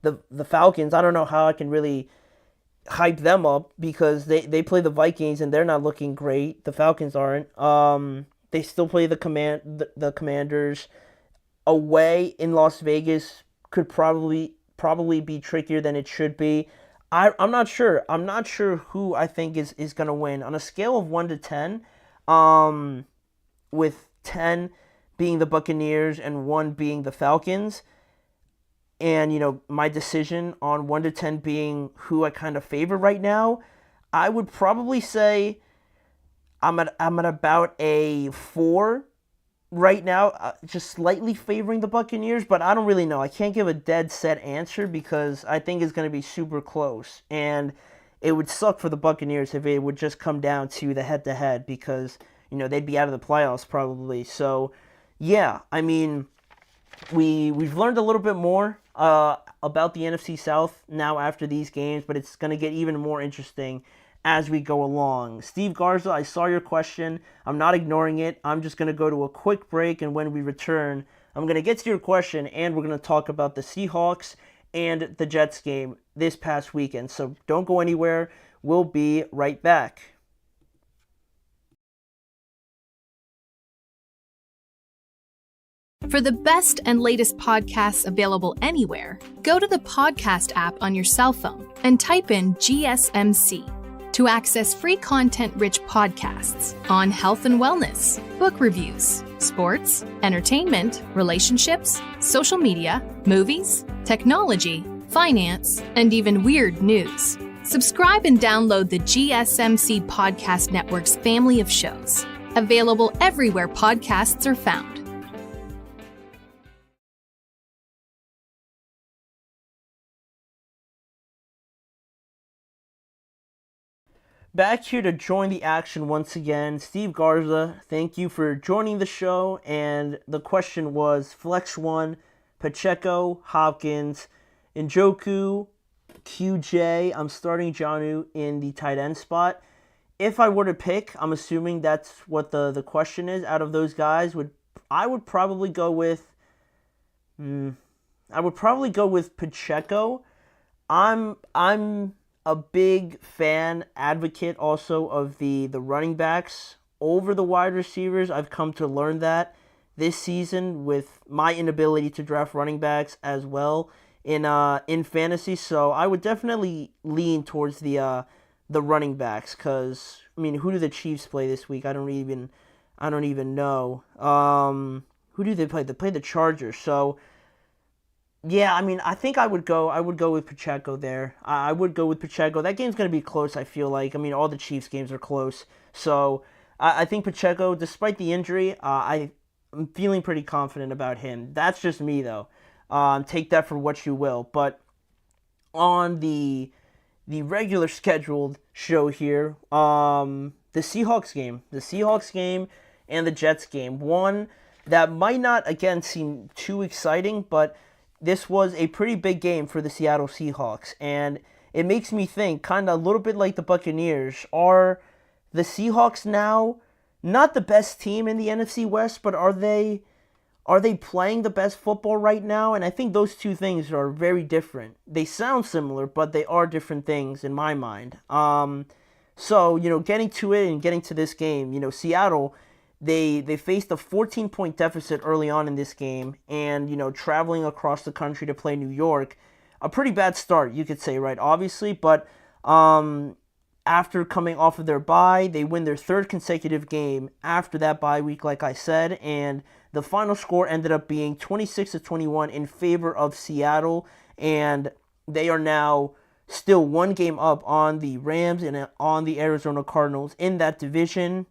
The Falcons, I don't know how I can really hype them up because they play the Vikings and they're not looking great. The Falcons aren't. They still play the Commanders away in Las Vegas. Could probably be trickier than it should be. I'm not sure. I'm not sure who I think is going to win. On a scale of 1 to 10, with 10 being the Buccaneers and 1 being the Falcons, and, my decision on 1 to 10 being who I kind of favor right now, I would probably say I'm at about a 4 right now, just slightly favoring the Buccaneers, but I don't really know. I can't give a dead set answer because I think it's going to be super close, and it would suck for the Buccaneers if it would just come down to the head-to-head because, they'd be out of the playoffs probably. So yeah, I mean, we've learned a little bit more about the NFC South now after these games, but it's going to get even more interesting as we go along. Steve Garza, I saw your question. I'm not ignoring it. I'm just going to go to a quick break, and when we return, I'm going to get to your question, and we're going to talk about the Seahawks and the Jets game this past weekend. So don't go anywhere. We'll be right back. For the best and latest podcasts available anywhere, go to the podcast app on your cell phone and type in GSMC to access free content-rich podcasts on health and wellness, book reviews, sports, entertainment, relationships, social media, movies, technology, finance, and even weird news. Subscribe and download the GSMC Podcast Network's family of shows, available everywhere podcasts are found. Back here to join the action once again, Steve Garza. Thank you for joining the show. And the question was Flex 1, Pacheco, Hopkins, Njoku, QJ. I'm starting Jonnu in the tight end spot. If I were to pick, I'm assuming that's what the question is. Out of those guys, I would probably go with Pacheco. I'm a big fan, advocate also of the running backs over the wide receivers. I've come to learn that this season with my inability to draft running backs as well in fantasy. So I would definitely lean towards the running backs, because I mean, who do the Chiefs play this week? I don't even know. Who do they play? They play the Chargers. So yeah, I mean, I think I would go with Pacheco there. I would go with Pacheco. That game's going to be close, I feel like. I mean, all the Chiefs games are close. So I think Pacheco, despite the injury, I'm feeling pretty confident about him. That's just me, though. Take that for what you will. But on the regular scheduled show here, the Seahawks game and the Jets game. One that might not, again, seem too exciting, but this was a pretty big game for the Seattle Seahawks, and it makes me think, kind of a little bit like the Buccaneers, are the Seahawks now not the best team in the NFC West, but are they playing the best football right now? And I think those two things are very different. They sound similar, but they are different things in my mind. So, getting to it and getting to this game, Seattle, They faced a 14-point deficit early on in this game, and, traveling across the country to play New York, a pretty bad start, you could say, right, obviously, but after coming off of their bye, they win their third consecutive game after that bye week, like I said, and the final score ended up being 26-21 in favor of Seattle, and they are now still one game up on the Rams and on the Arizona Cardinals in that division,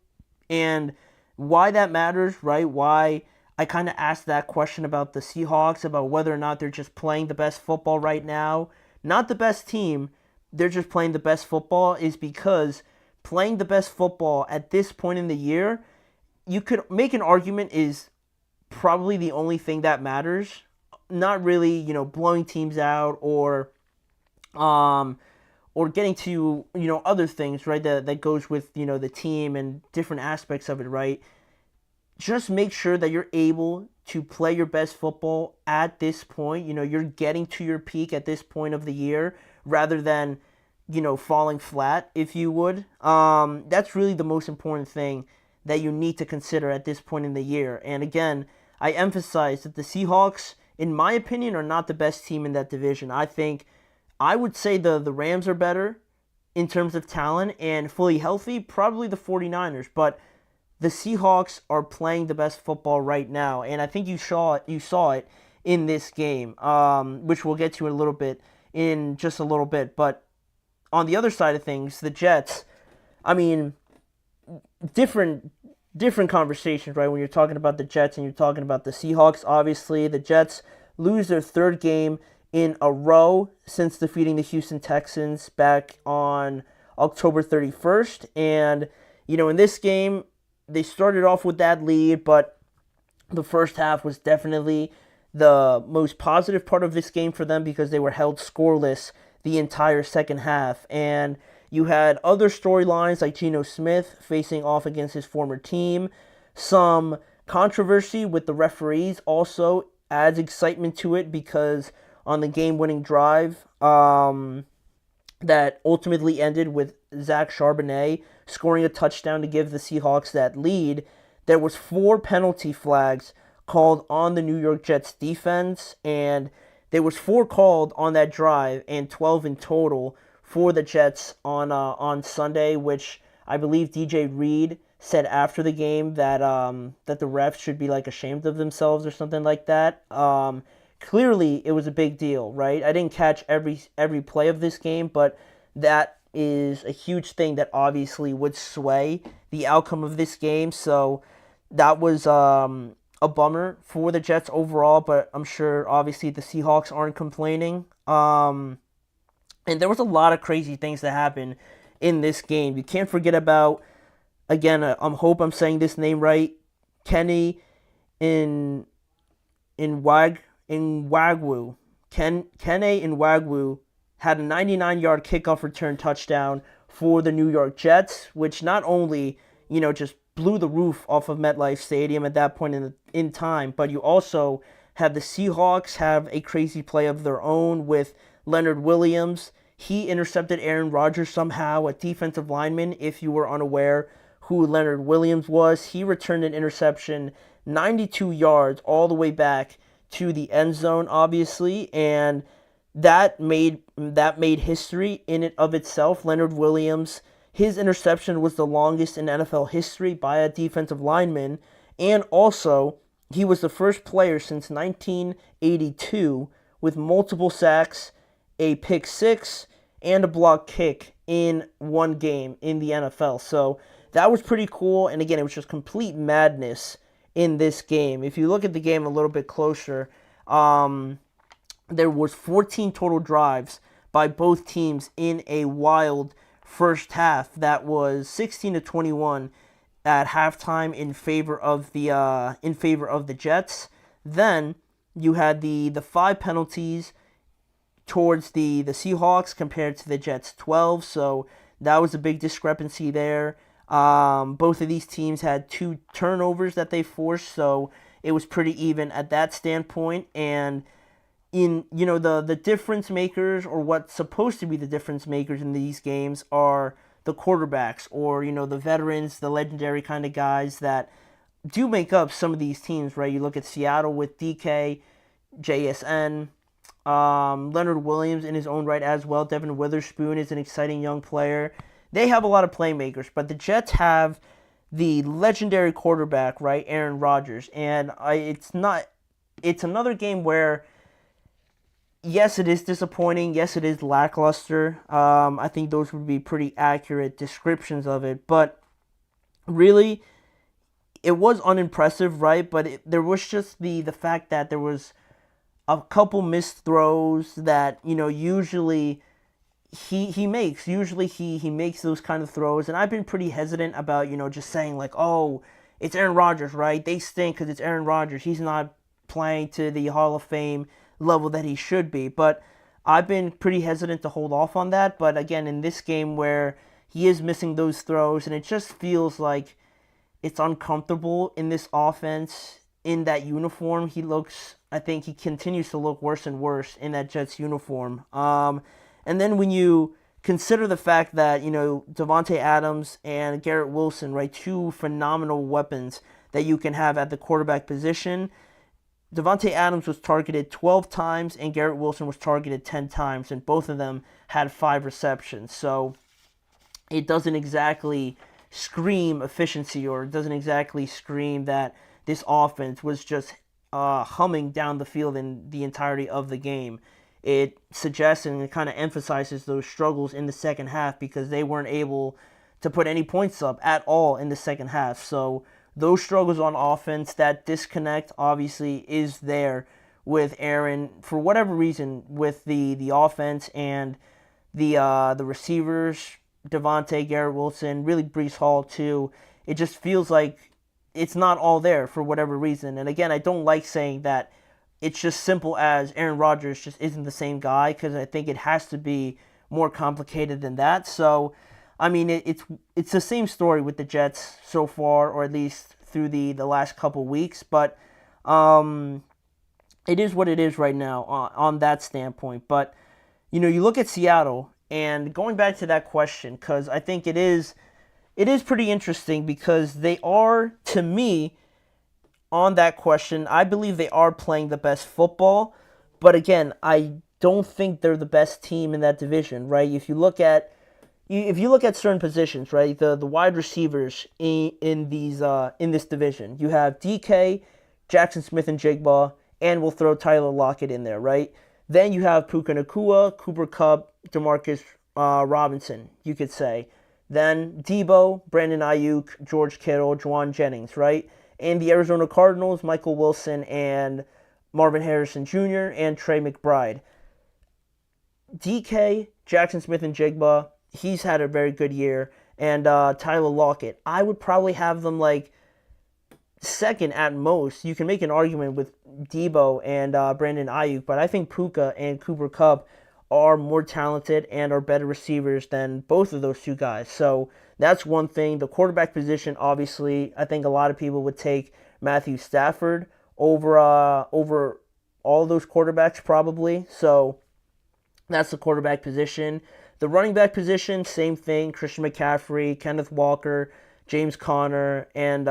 and why that matters, right? Why I kind of asked that question about the Seahawks, about whether or not they're just playing the best football right now. Not the best team, they're just playing the best football, is because playing the best football at this point in the year, you could make an argument is probably the only thing that matters. Not really, blowing teams out or getting to, other things, right, that goes with, the team and different aspects of it, right? Just make sure that you're able to play your best football at this point. You're getting to your peak at this point of the year rather than, falling flat, if you would. That's really the most important thing that you need to consider at this point in the year. And again, I emphasize that the Seahawks, in my opinion, are not the best team in that division. I would say the Rams are better in terms of talent, and fully healthy, probably the 49ers. But the Seahawks are playing the best football right now, and I think you saw it in this game, which we'll get to in just a little bit. But on the other side of things, the Jets, I mean, different conversations, right? When you're talking about the Jets and you're talking about the Seahawks, obviously the Jets lose their third game in a row since defeating the Houston Texans back on October 31st. And, in this game, they started off with that lead, but The first half was definitely the most positive part of this game for them because they were held scoreless the entire second half. And you had other storylines like Geno Smith facing off against his former team. Some controversy with the referees also adds excitement to it because on the game-winning drive that ultimately ended with Zach Charbonnet scoring a touchdown to give the Seahawks that lead, there was 4 penalty flags called on the New York Jets defense, and there was 4 called on that drive and 12 in total for the Jets on Sunday, which I believe DJ Reed said after the game that that the refs should be like ashamed of themselves or something like that. Clearly, it was a big deal, right? I didn't catch every play of this game, but that is a huge thing that obviously would sway the outcome of this game. So that was a bummer for the Jets overall, but I'm sure obviously the Seahawks aren't complaining. And there was a lot of crazy things that happened in this game. You can't forget about, again, I hope I'm saying this name right, Kenny in Wagwu. Kene Nwagwu had a 99-yard kickoff return touchdown for the New York Jets, which not only, just blew the roof off of MetLife Stadium at that point in time, but you also had the Seahawks have a crazy play of their own with Leonard Williams. He intercepted Aaron Rodgers somehow, a defensive lineman, if you were unaware who Leonard Williams was. He returned an interception 92 yards all the way back to the end zone, obviously, and that made history in and of itself. Leonard Williams, his interception was the longest in NFL history by a defensive lineman, and also he was the first player since 1982 with multiple sacks, a pick six, and a block kick in one game in the NFL. So that was pretty cool, and again, it was just complete madness in this game. If you look at the game a little bit closer, there was 14 total drives by both teams in a wild first half that was 16-21 at halftime in favor of the Jets. Then you had the 5 penalties towards the Seahawks compared to the Jets 12, so that was a big discrepancy there. Both of these teams had 2 turnovers that they forced, so it was pretty even at that standpoint. And in the difference makers, or what's supposed to be the difference makers in these games, are the quarterbacks, or the veterans, the legendary kind of guys that do make up some of these teams, right? You look at Seattle with DK, JSN, Leonard Williams in his own right as well. Devin Witherspoon is an exciting young player. They have a lot of playmakers, but the Jets have the legendary quarterback, right, Aaron Rodgers, and it's another game where, yes, it is disappointing. Yes, it is lackluster. I think those would be pretty accurate descriptions of it. But really, it was unimpressive, right? But there was just the fact that there was a couple missed throws that, usually he makes. Usually he makes those kind of throws. And I've been pretty hesitant about, just saying like, oh, it's Aaron Rodgers, right? They stink because it's Aaron Rodgers. He's not playing to the Hall of Fame level that he should be. But I've been pretty hesitant to hold off on that. But again, in this game where he is missing those throws, and it just feels like it's uncomfortable in this offense, in that uniform, I think he continues to look worse and worse in that Jets uniform. And then when you consider the fact that, Davante Adams and Garrett Wilson, right, 2 phenomenal weapons that you can have at the quarterback position. Davante Adams was targeted 12 times and Garrett Wilson was targeted 10 times, and both of them had 5 receptions. So it doesn't exactly scream efficiency, or it doesn't exactly scream that this offense was just humming down the field in the entirety of the game. It suggests and it kind of emphasizes those struggles in the second half because they weren't able to put any points up at all in the second half. So those struggles on offense, that disconnect obviously is there with Aaron for whatever reason with the offense and the receivers, Davante, Garrett Wilson, really Breece Hall too. It just feels like it's not all there for whatever reason. And again, I don't like saying that it's just simple as Aaron Rodgers just isn't the same guy, because I think it has to be more complicated than that. So, I mean, it's the same story with the Jets so far, or at least through the last couple weeks. But it is what it is right now on that standpoint. But, you look at Seattle, and going back to that question, because I think it is pretty interesting, because they are, to me, on that question, I believe they are playing the best football. But again, I don't think they're the best team in that division, right? If you look at certain positions, right, the wide receivers in this division, you have DK, Jackson Smith and Jigba, and we'll throw Tyler Lockett in there, right? Then you have Puka Nacua, Cooper Kupp, Demarcus Robinson, you could say. Then Debo, Brandon Ayuk, George Kittle, Juwan Jennings, right? And the Arizona Cardinals, Michael Wilson and Marvin Harrison Jr. and Trey McBride. DK, Jackson Smith and Jigba, he's had a very good year. And Tyler Lockett, I would probably have them like second at most. You can make an argument with Debo and Brandon Ayuk, but I think Puka and Cooper Kupp are more talented and are better receivers than both of those two guys. So that's one thing. The quarterback position, obviously, I think a lot of people would take Matthew Stafford over all those quarterbacks probably. So that's the quarterback position. The running back position, same thing. Christian McCaffrey, Kenneth Walker, James Conner, and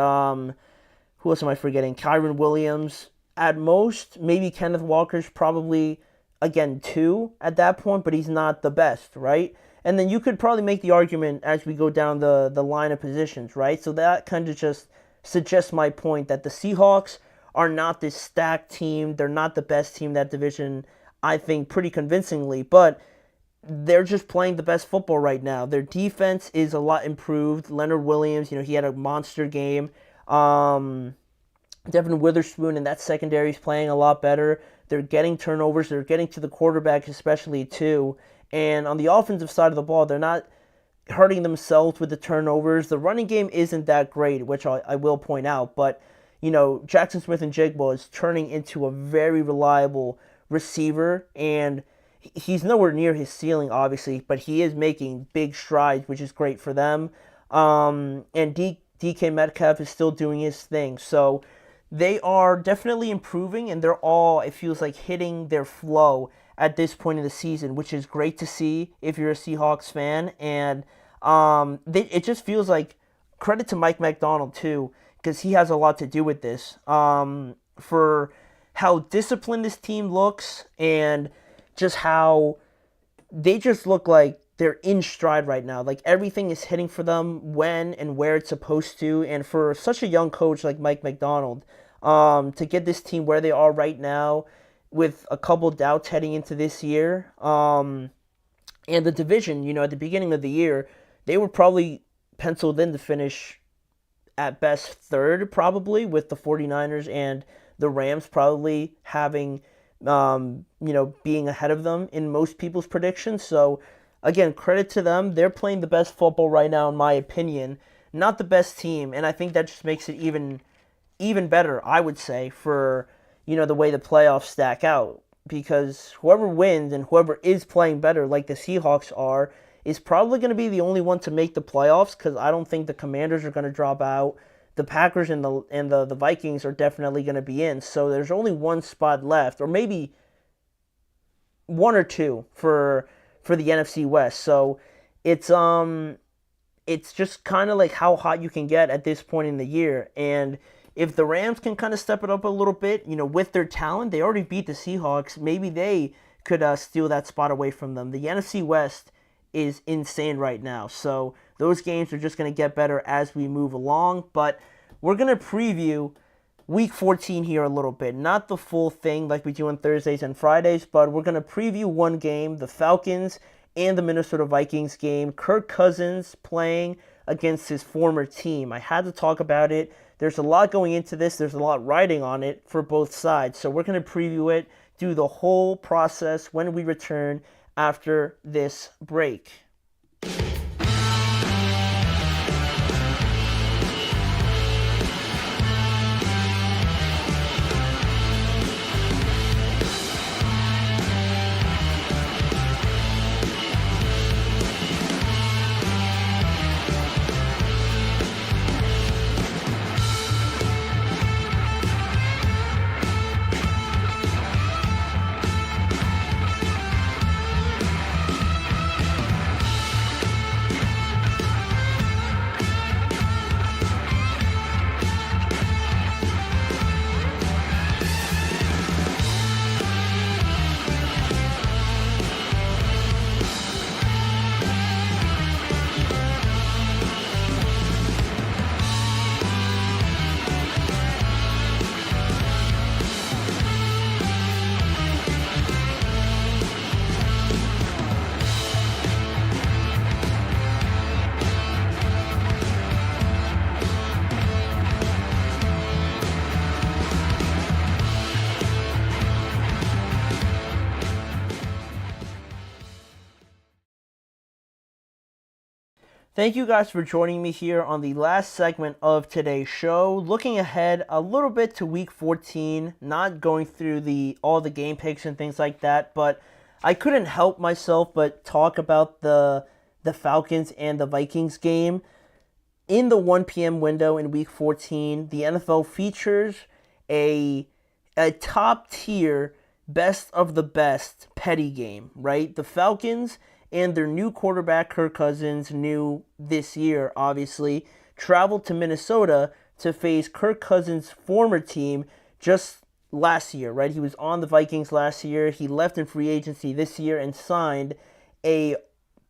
who else am I forgetting? Kyron Williams. At most, maybe Kenneth Walker's probably, again, 2 at that point, but he's not the best, right? And then you could probably make the argument as we go down the line of positions, right? So that kind of just suggests my point that the Seahawks are not this stacked team. They're not the best team in that division, I think, pretty convincingly. But they're just playing the best football right now. Their defense is a lot improved. Leonard Williams, he had a monster game. Devin Witherspoon in that secondary is playing a lot better. They're getting turnovers. They're getting to the quarterback especially too. And on the offensive side of the ball, they're not hurting themselves with the turnovers. The running game isn't that great, which I will point out. But, Jackson Smith and Jigba is turning into a very reliable receiver. And he's nowhere near his ceiling, obviously, but he is making big strides, which is great for them. And DK Metcalf is still doing his thing. So they are definitely improving, and they're all, it feels like, hitting their flow at this point in the season, which is great to see if you're a Seahawks fan. And it just feels like, credit to Mike McDonald too, because he has a lot to do with this, for how disciplined this team looks, and just how they just look like they're in stride right now. Like, everything is hitting for them when and where it's supposed to. And for such a young coach like Mike McDonald, to get this team where they are right now with a couple doubts heading into this year, and the division, at the beginning of the year, they were probably penciled in to finish at best third, probably, with the 49ers and the Rams probably having, being ahead of them in most people's predictions. So, again, credit to them. They're playing the best football right now, in my opinion. Not the best team, and I think that just makes it even better, I would say, for, the way the playoffs stack out. Because whoever wins and whoever is playing better, like the Seahawks are, is probably going to be the only one to make the playoffs, because I don't think the Commanders are going to drop out. The Packers and the Vikings are definitely going to be in. So there's only one spot left, or maybe one or two for the NFC West. So it's just kind of like how hot you can get at this point in the year. And if the Rams can kind of step it up a little bit, with their talent, they already beat the Seahawks. Maybe they could steal that spot away from them. The NFC West is insane right now. So those games are just going to get better as we move along. But we're going to preview Week 14 here a little bit. Not the full thing like we do on Thursdays and Fridays, but we're going to preview one game, the Falcons and the Minnesota Vikings game. Kirk Cousins playing against his former team. I had to talk about it. There's a lot going into this. There's a lot riding on it for both sides. So we're going to preview it, do the whole process when we return after this break. Thank you guys for joining me here on the last segment of today's show. Looking ahead a little bit to Week 14, not going through all the game picks and things like that, but I couldn't help myself but talk about the Falcons and the Vikings game. In the 1 p.m. window in Week 14, the NFL features a top-tier, best of the best petty game, right? The Falcons and their new quarterback, Kirk Cousins, new this year, obviously, traveled to Minnesota to face Kirk Cousins' former team just last year, right? He was on the Vikings last year. He left in free agency this year and signed a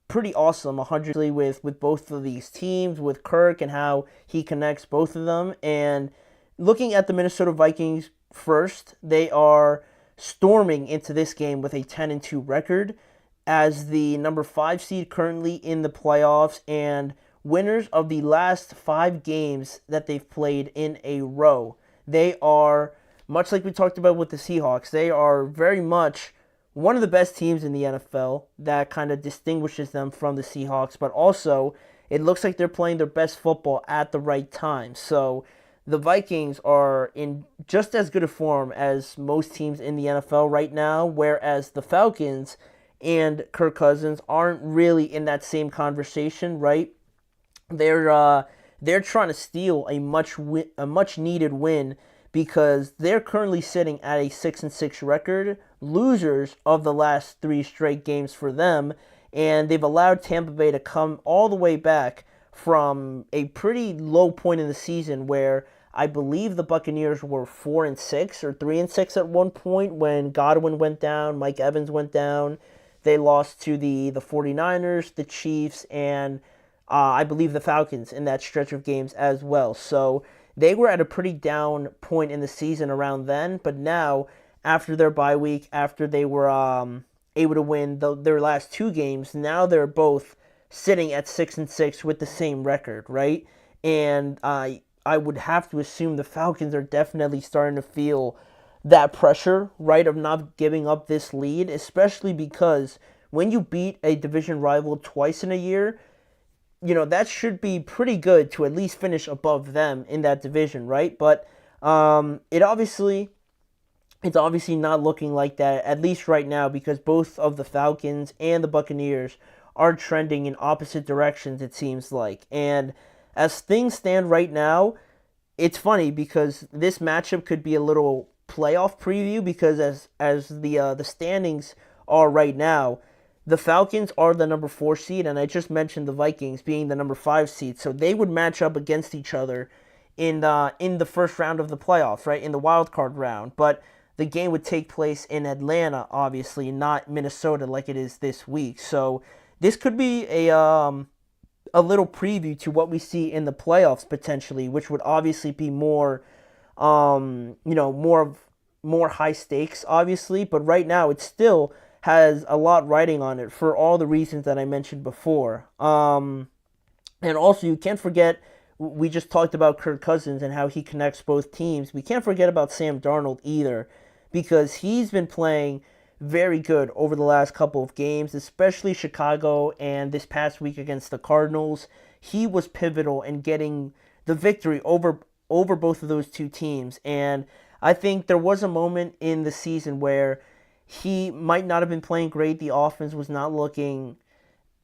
pretty awesome 100 with both of these teams, with Kirk and how he connects both of them. And looking at the Minnesota Vikings first, they are storming into this game with a 10-2 record as the number 5 seed currently in the playoffs and winners of the last 5 games that they've played in a row. They are, much like we talked about with the Seahawks, they are very much one of the best teams in the NFL. That kind of distinguishes them from the Seahawks, but also it looks like they're playing their best football at the right time. So the Vikings are in just as good a form as most teams in the NFL right now, whereas the Falcons and Kirk Cousins aren't really in that same conversation, right? They're trying to steal a much needed win because they're currently sitting at a 6-6 record, losers of the last 3 straight games for them, and they've allowed Tampa Bay to come all the way back from a pretty low point in the season where I believe the Buccaneers were 4-6 or 3-6 at one point when Godwin went down, Mike Evans went down. They lost to the 49ers, the Chiefs, and I believe the Falcons in that stretch of games as well. So they were at a pretty down point in the season around then, but now, after their bye week, after they were able to win their last 2 games, now they're both sitting at 6-6 with the same record, right? And I would have to assume the Falcons are definitely starting to feel that pressure, right, of not giving up this lead, especially because when you beat a division rival twice in a year, you know, that should be pretty good to at least finish above them in that division, right? But it's obviously not looking like that, at least right now, because both of the Falcons and the Buccaneers are trending in opposite directions, it seems like. And as things stand right now, it's funny because this matchup could be a little playoff preview because as the standings are right now, the Falcons are the number 4 seed, and I just mentioned the Vikings being the number 5 seed, so they would match up against each other in the first round of the playoffs, right, in the wild card round. But the game would take place in Atlanta, obviously, not Minnesota like it is this week. So this could be a little preview to what we see in the playoffs potentially, which would obviously be more more high stakes, obviously, but right now it still has a lot riding on it for all the reasons that I mentioned before. And also, you can't forget, we just talked about Kirk Cousins and how he connects both teams. We can't forget about Sam Darnold either, because he's been playing very good over the last couple of games, especially Chicago and this past week against the Cardinals. He was pivotal in getting the victory over both of those two teams, and I think there was a moment in the season where he might not have been playing great. The offense was not looking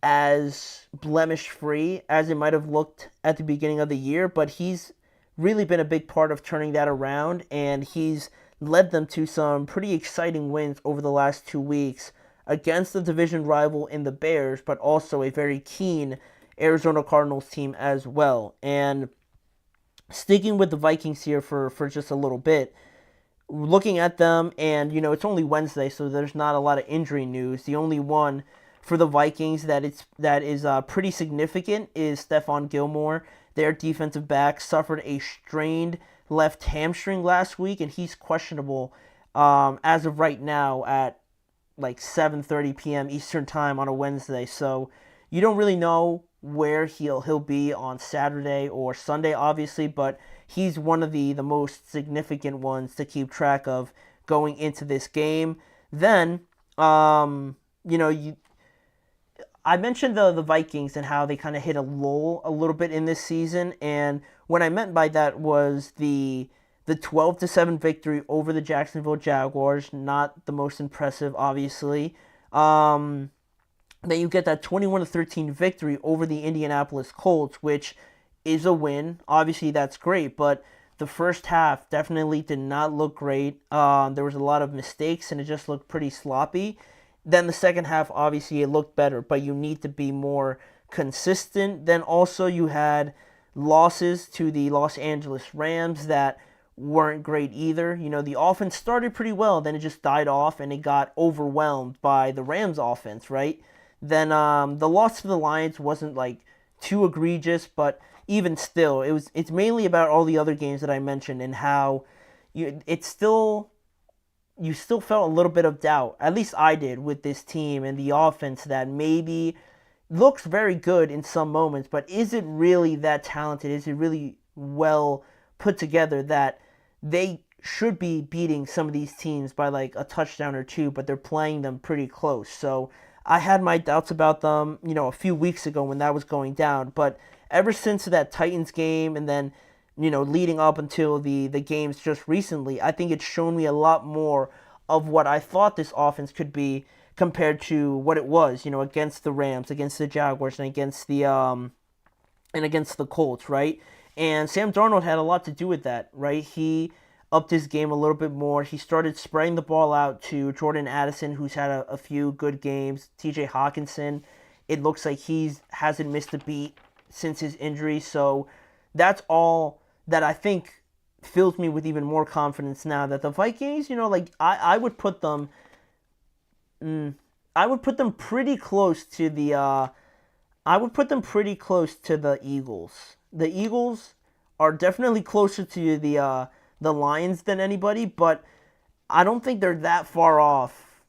as blemish-free as it might have looked at the beginning of the year, but he's really been a big part of turning that around, and he's led them to some pretty exciting wins over the last 2 weeks against the division rival in the Bears, but also a very keen Arizona Cardinals team as well. And sticking with the Vikings here for just a little bit, looking at them, and it's only Wednesday, so there's not a lot of injury news. The only one for the Vikings that is pretty significant is Stephon Gilmore. Their defensive back suffered a strained left hamstring last week, and he's questionable as of right now at like 7:30 p.m. Eastern time on a Wednesday. So you don't really know where he'll be on Saturday or Sunday, obviously, but he's one of the most significant ones to keep track of going into this game. Then, I mentioned the Vikings and how they kind of hit a lull a little bit in this season, and what I meant by that was the 12-7 victory over the Jacksonville Jaguars, not the most impressive, obviously. Then you get that 21-13 victory over the Indianapolis Colts, which is a win. Obviously, that's great, but the first half definitely did not look great. There was a lot of mistakes, and it just looked pretty sloppy. Then the second half, obviously, it looked better, but you need to be more consistent. Then also you had losses to the Los Angeles Rams that weren't great either. You know, the offense started pretty well, then it just died off, and it got overwhelmed by the Rams offense, right? Then the loss to the Lions wasn't like too egregious, but even still, it's mainly about all the other games that I mentioned and how you still felt a little bit of doubt. At least I did with this team and the offense that maybe looks very good in some moments, but is it really that talented? Is it really well put together that they should be beating some of these teams by like a touchdown or two, but they're playing them pretty close? So I had my doubts about them, a few weeks ago when that was going down, but ever since that Titans game and then, leading up until the games just recently, I think it's shown me a lot more of what I thought this offense could be compared to what it was, against the Rams, against the Jaguars, and against the Colts, right? And Sam Darnold had a lot to do with that, right? He upped his game a little bit more. He started spreading the ball out to Jordan Addison, who's had a few good games. TJ Hawkinson, it looks like he hasn't missed a beat since his injury. So that's all that I think fills me with even more confidence now that the Vikings, I would put them pretty close to the Eagles. The Eagles are definitely closer to the Lions than anybody, but I don't think they're that far off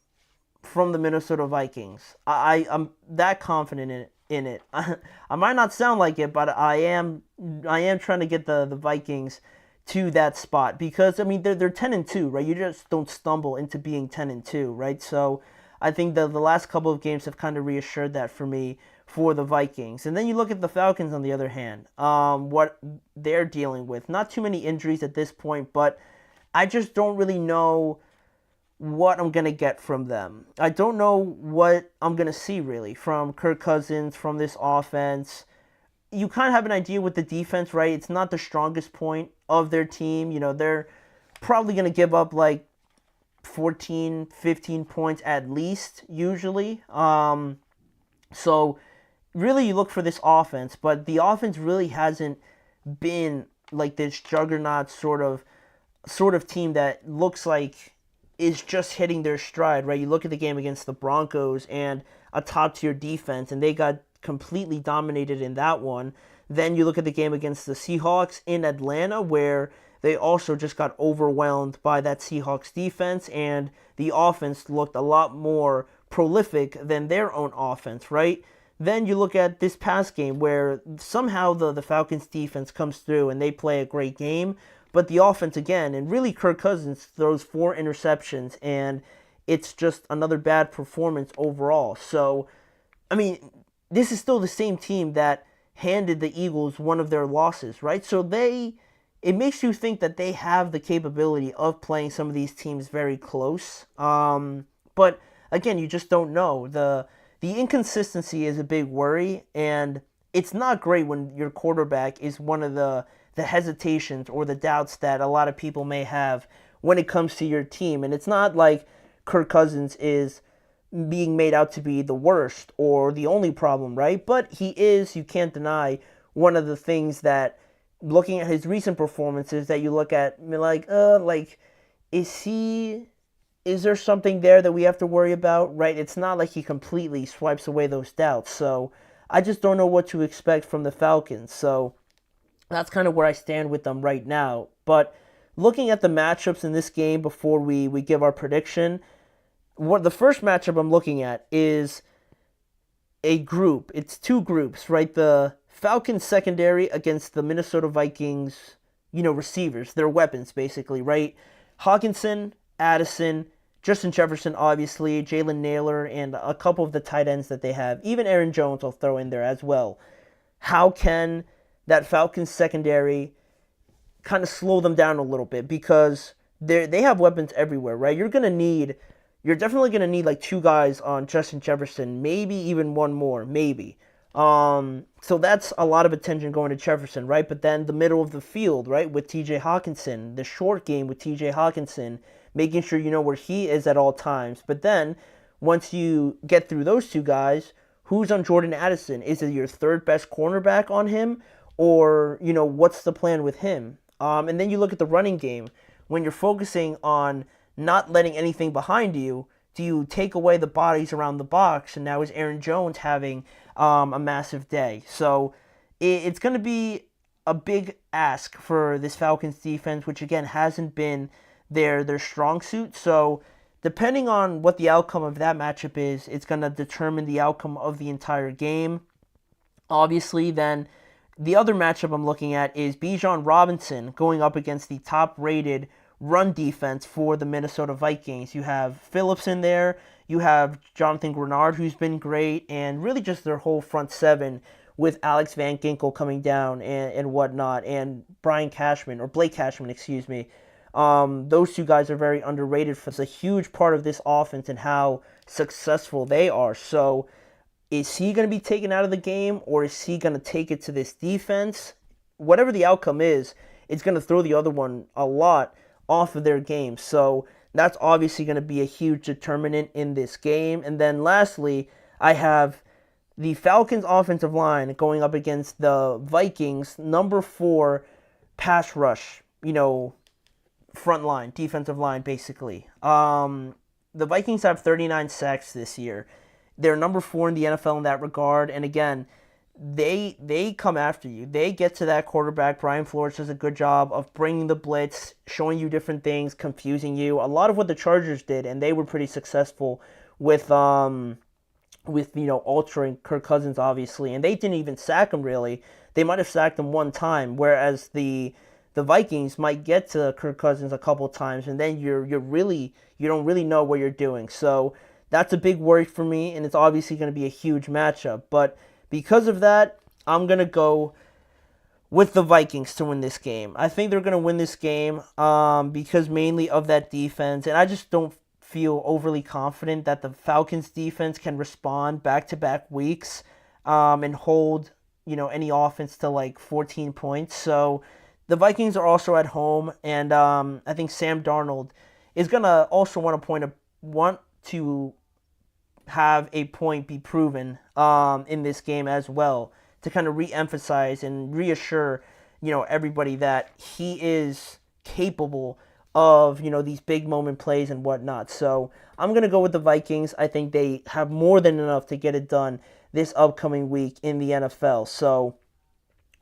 from the Minnesota Vikings. I'm that confident in it. I might not sound like it, but I am trying to get the Vikings to that spot because they're 10-2, right? You just don't stumble into being 10-2, right? So I think the last couple of games have kind of reassured that for me for the Vikings. And then you look at the Falcons on the other hand, what they're dealing with. Not too many injuries at this point, but I just don't really know what I'm going to get from them. I don't know what I'm going to see really from Kirk Cousins, from this offense. You kind of have an idea with the defense, right? It's not the strongest point of their team. They're probably going to give up like 14, 15 points at least, usually. So really you look for this offense, but the offense really hasn't been like this juggernaut sort of team that looks like is just hitting their stride, right? You look at the game against the Broncos and a top-tier defense, and they got completely dominated in that one. Then you look at the game against the Seahawks in Atlanta, where they also just got overwhelmed by that Seahawks defense, and the offense looked a lot more prolific than their own offense, right? Then you look at this past game where somehow the Falcons defense comes through and they play a great game, but the offense again, and really Kirk Cousins throws 4 interceptions, and it's just another bad performance overall. So, this is still the same team that handed the Eagles one of their losses, right? So it makes you think that they have the capability of playing some of these teams very close. But again, you just don't know. The inconsistency is a big worry, and it's not great when your quarterback is one of the hesitations or the doubts that a lot of people may have when it comes to your team. And it's not like Kirk Cousins is being made out to be the worst or the only problem, right? But he is, you can't deny, one of the things that, looking at his recent performances, that you look at like, is there something there that we have to worry about, right? It's not like he completely swipes away those doubts. So I just don't know what to expect from the Falcons. So that's kind of where I stand with them right now. But looking at the matchups in this game before we give our prediction, the first matchup I'm looking at is a group. It's 2 groups, right? The Falcons secondary against the Minnesota Vikings, receivers, their weapons basically, right? Hawkinson, Addison, Justin Jefferson, obviously, Jalen Naylor, and a couple of the tight ends that they have. Even Aaron Jones will throw in there as well. How can that Falcons secondary kind of slow them down a little bit? Because they have weapons everywhere, right? You're definitely going to need like 2 guys on Justin Jefferson, maybe even 1 more, maybe. So that's a lot of attention going to Jefferson, right? But then the middle of the field, right, with TJ Hawkinson, the short game with TJ Hawkinson, making sure you know where he is at all times. But then once you get through those 2 guys, who's on Jordan Addison? Is it your 3rd best cornerback on him? Or, what's the plan with him? And then you look at the running game. When you're focusing on not letting anything behind you, do you take away the bodies around the box? And now is Aaron Jones having a massive day? So it's going to be a big ask for this Falcons defense, which again hasn't been their strong suit. So depending on what the outcome of that matchup is, it's going to determine the outcome of the entire game. Obviously, then the other matchup I'm looking at is Bijan Robinson going up against the top-rated run defense for the Minnesota Vikings. You have Phillips in there, you have Jonathan Grenard, who's been great, and really just their whole front 7 with Alex Van Ginkel coming down and whatnot, and Blake Cashman, excuse me. Those 2 guys are very underrated. It's a huge part of this offense and how successful they are. So is he going to be taken out of the game, or is he going to take it to this defense? Whatever the outcome is, it's going to throw the other one a lot off of their game. So that's obviously going to be a huge determinant in this game. And then lastly, I have the Falcons offensive line going up against the Vikings number 4 pass rush, front line, defensive line, basically. The Vikings have 39 sacks this year. They're number 4 in the NFL in that regard. And again, they come after you. They get to that quarterback. Brian Flores does a good job of bringing the blitz, showing you different things, confusing you. A lot of what the Chargers did, and they were pretty successful with altering Kirk Cousins, obviously. And they didn't even sack him, really. They might have sacked him 1 time, whereas the Vikings might get to Kirk Cousins a couple times, and then you don't really know what you're doing. So that's a big worry for me, and it's obviously going to be a huge matchup. But because of that, I'm going to go with the Vikings to win this game. I think they're going to win this game because mainly of that defense, and I just don't feel overly confident that the Falcons defense can respond back-to-back weeks and hold any offense to like 14 points. So the Vikings are also at home, and I think Sam Darnold is going to also want to have a point be proven in this game as well, to kind of re-emphasize and reassure everybody that he is capable of these big moment plays and whatnot. So I'm going to go with the Vikings. I think they have more than enough to get it done this upcoming week in the NFL. So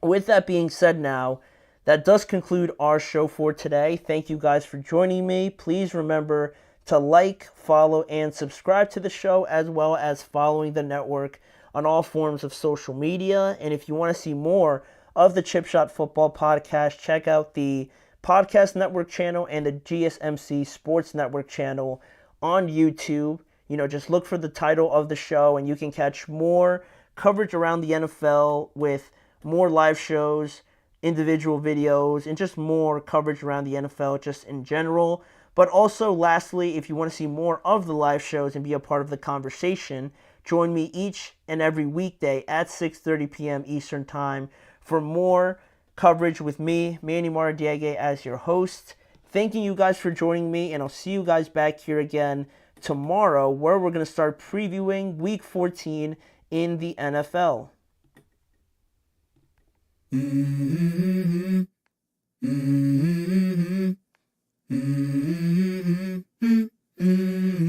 with that being said, now that does conclude our show for today. Thank you guys for joining me. Please remember to like, follow, and subscribe to the show, as well as following the network on all forms of social media. And if you want to see more of the Chip Shot Football Podcast, check out the Podcast Network channel and the GSMC Sports Network channel on YouTube. Just look for the title of the show, and you can catch more coverage around the NFL with more live shows, individual videos, and just more coverage around the NFL just in general. But also, lastly, if you want to see more of the live shows and be a part of the conversation, join me each and every weekday at 6:30 p.m. Eastern Time for more coverage with me, Manny Maradiaga, as your host. Thanking you guys for joining me, and I'll see you guys back here again tomorrow, where we're going to start previewing Week 14 in the NFL.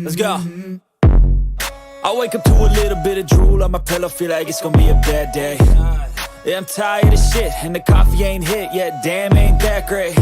Let's go. I wake up to a little bit of drool on my pillow, feel like it's gonna be a bad day. Yeah, I'm tired of shit, and the coffee ain't hit yet, damn, ain't that great.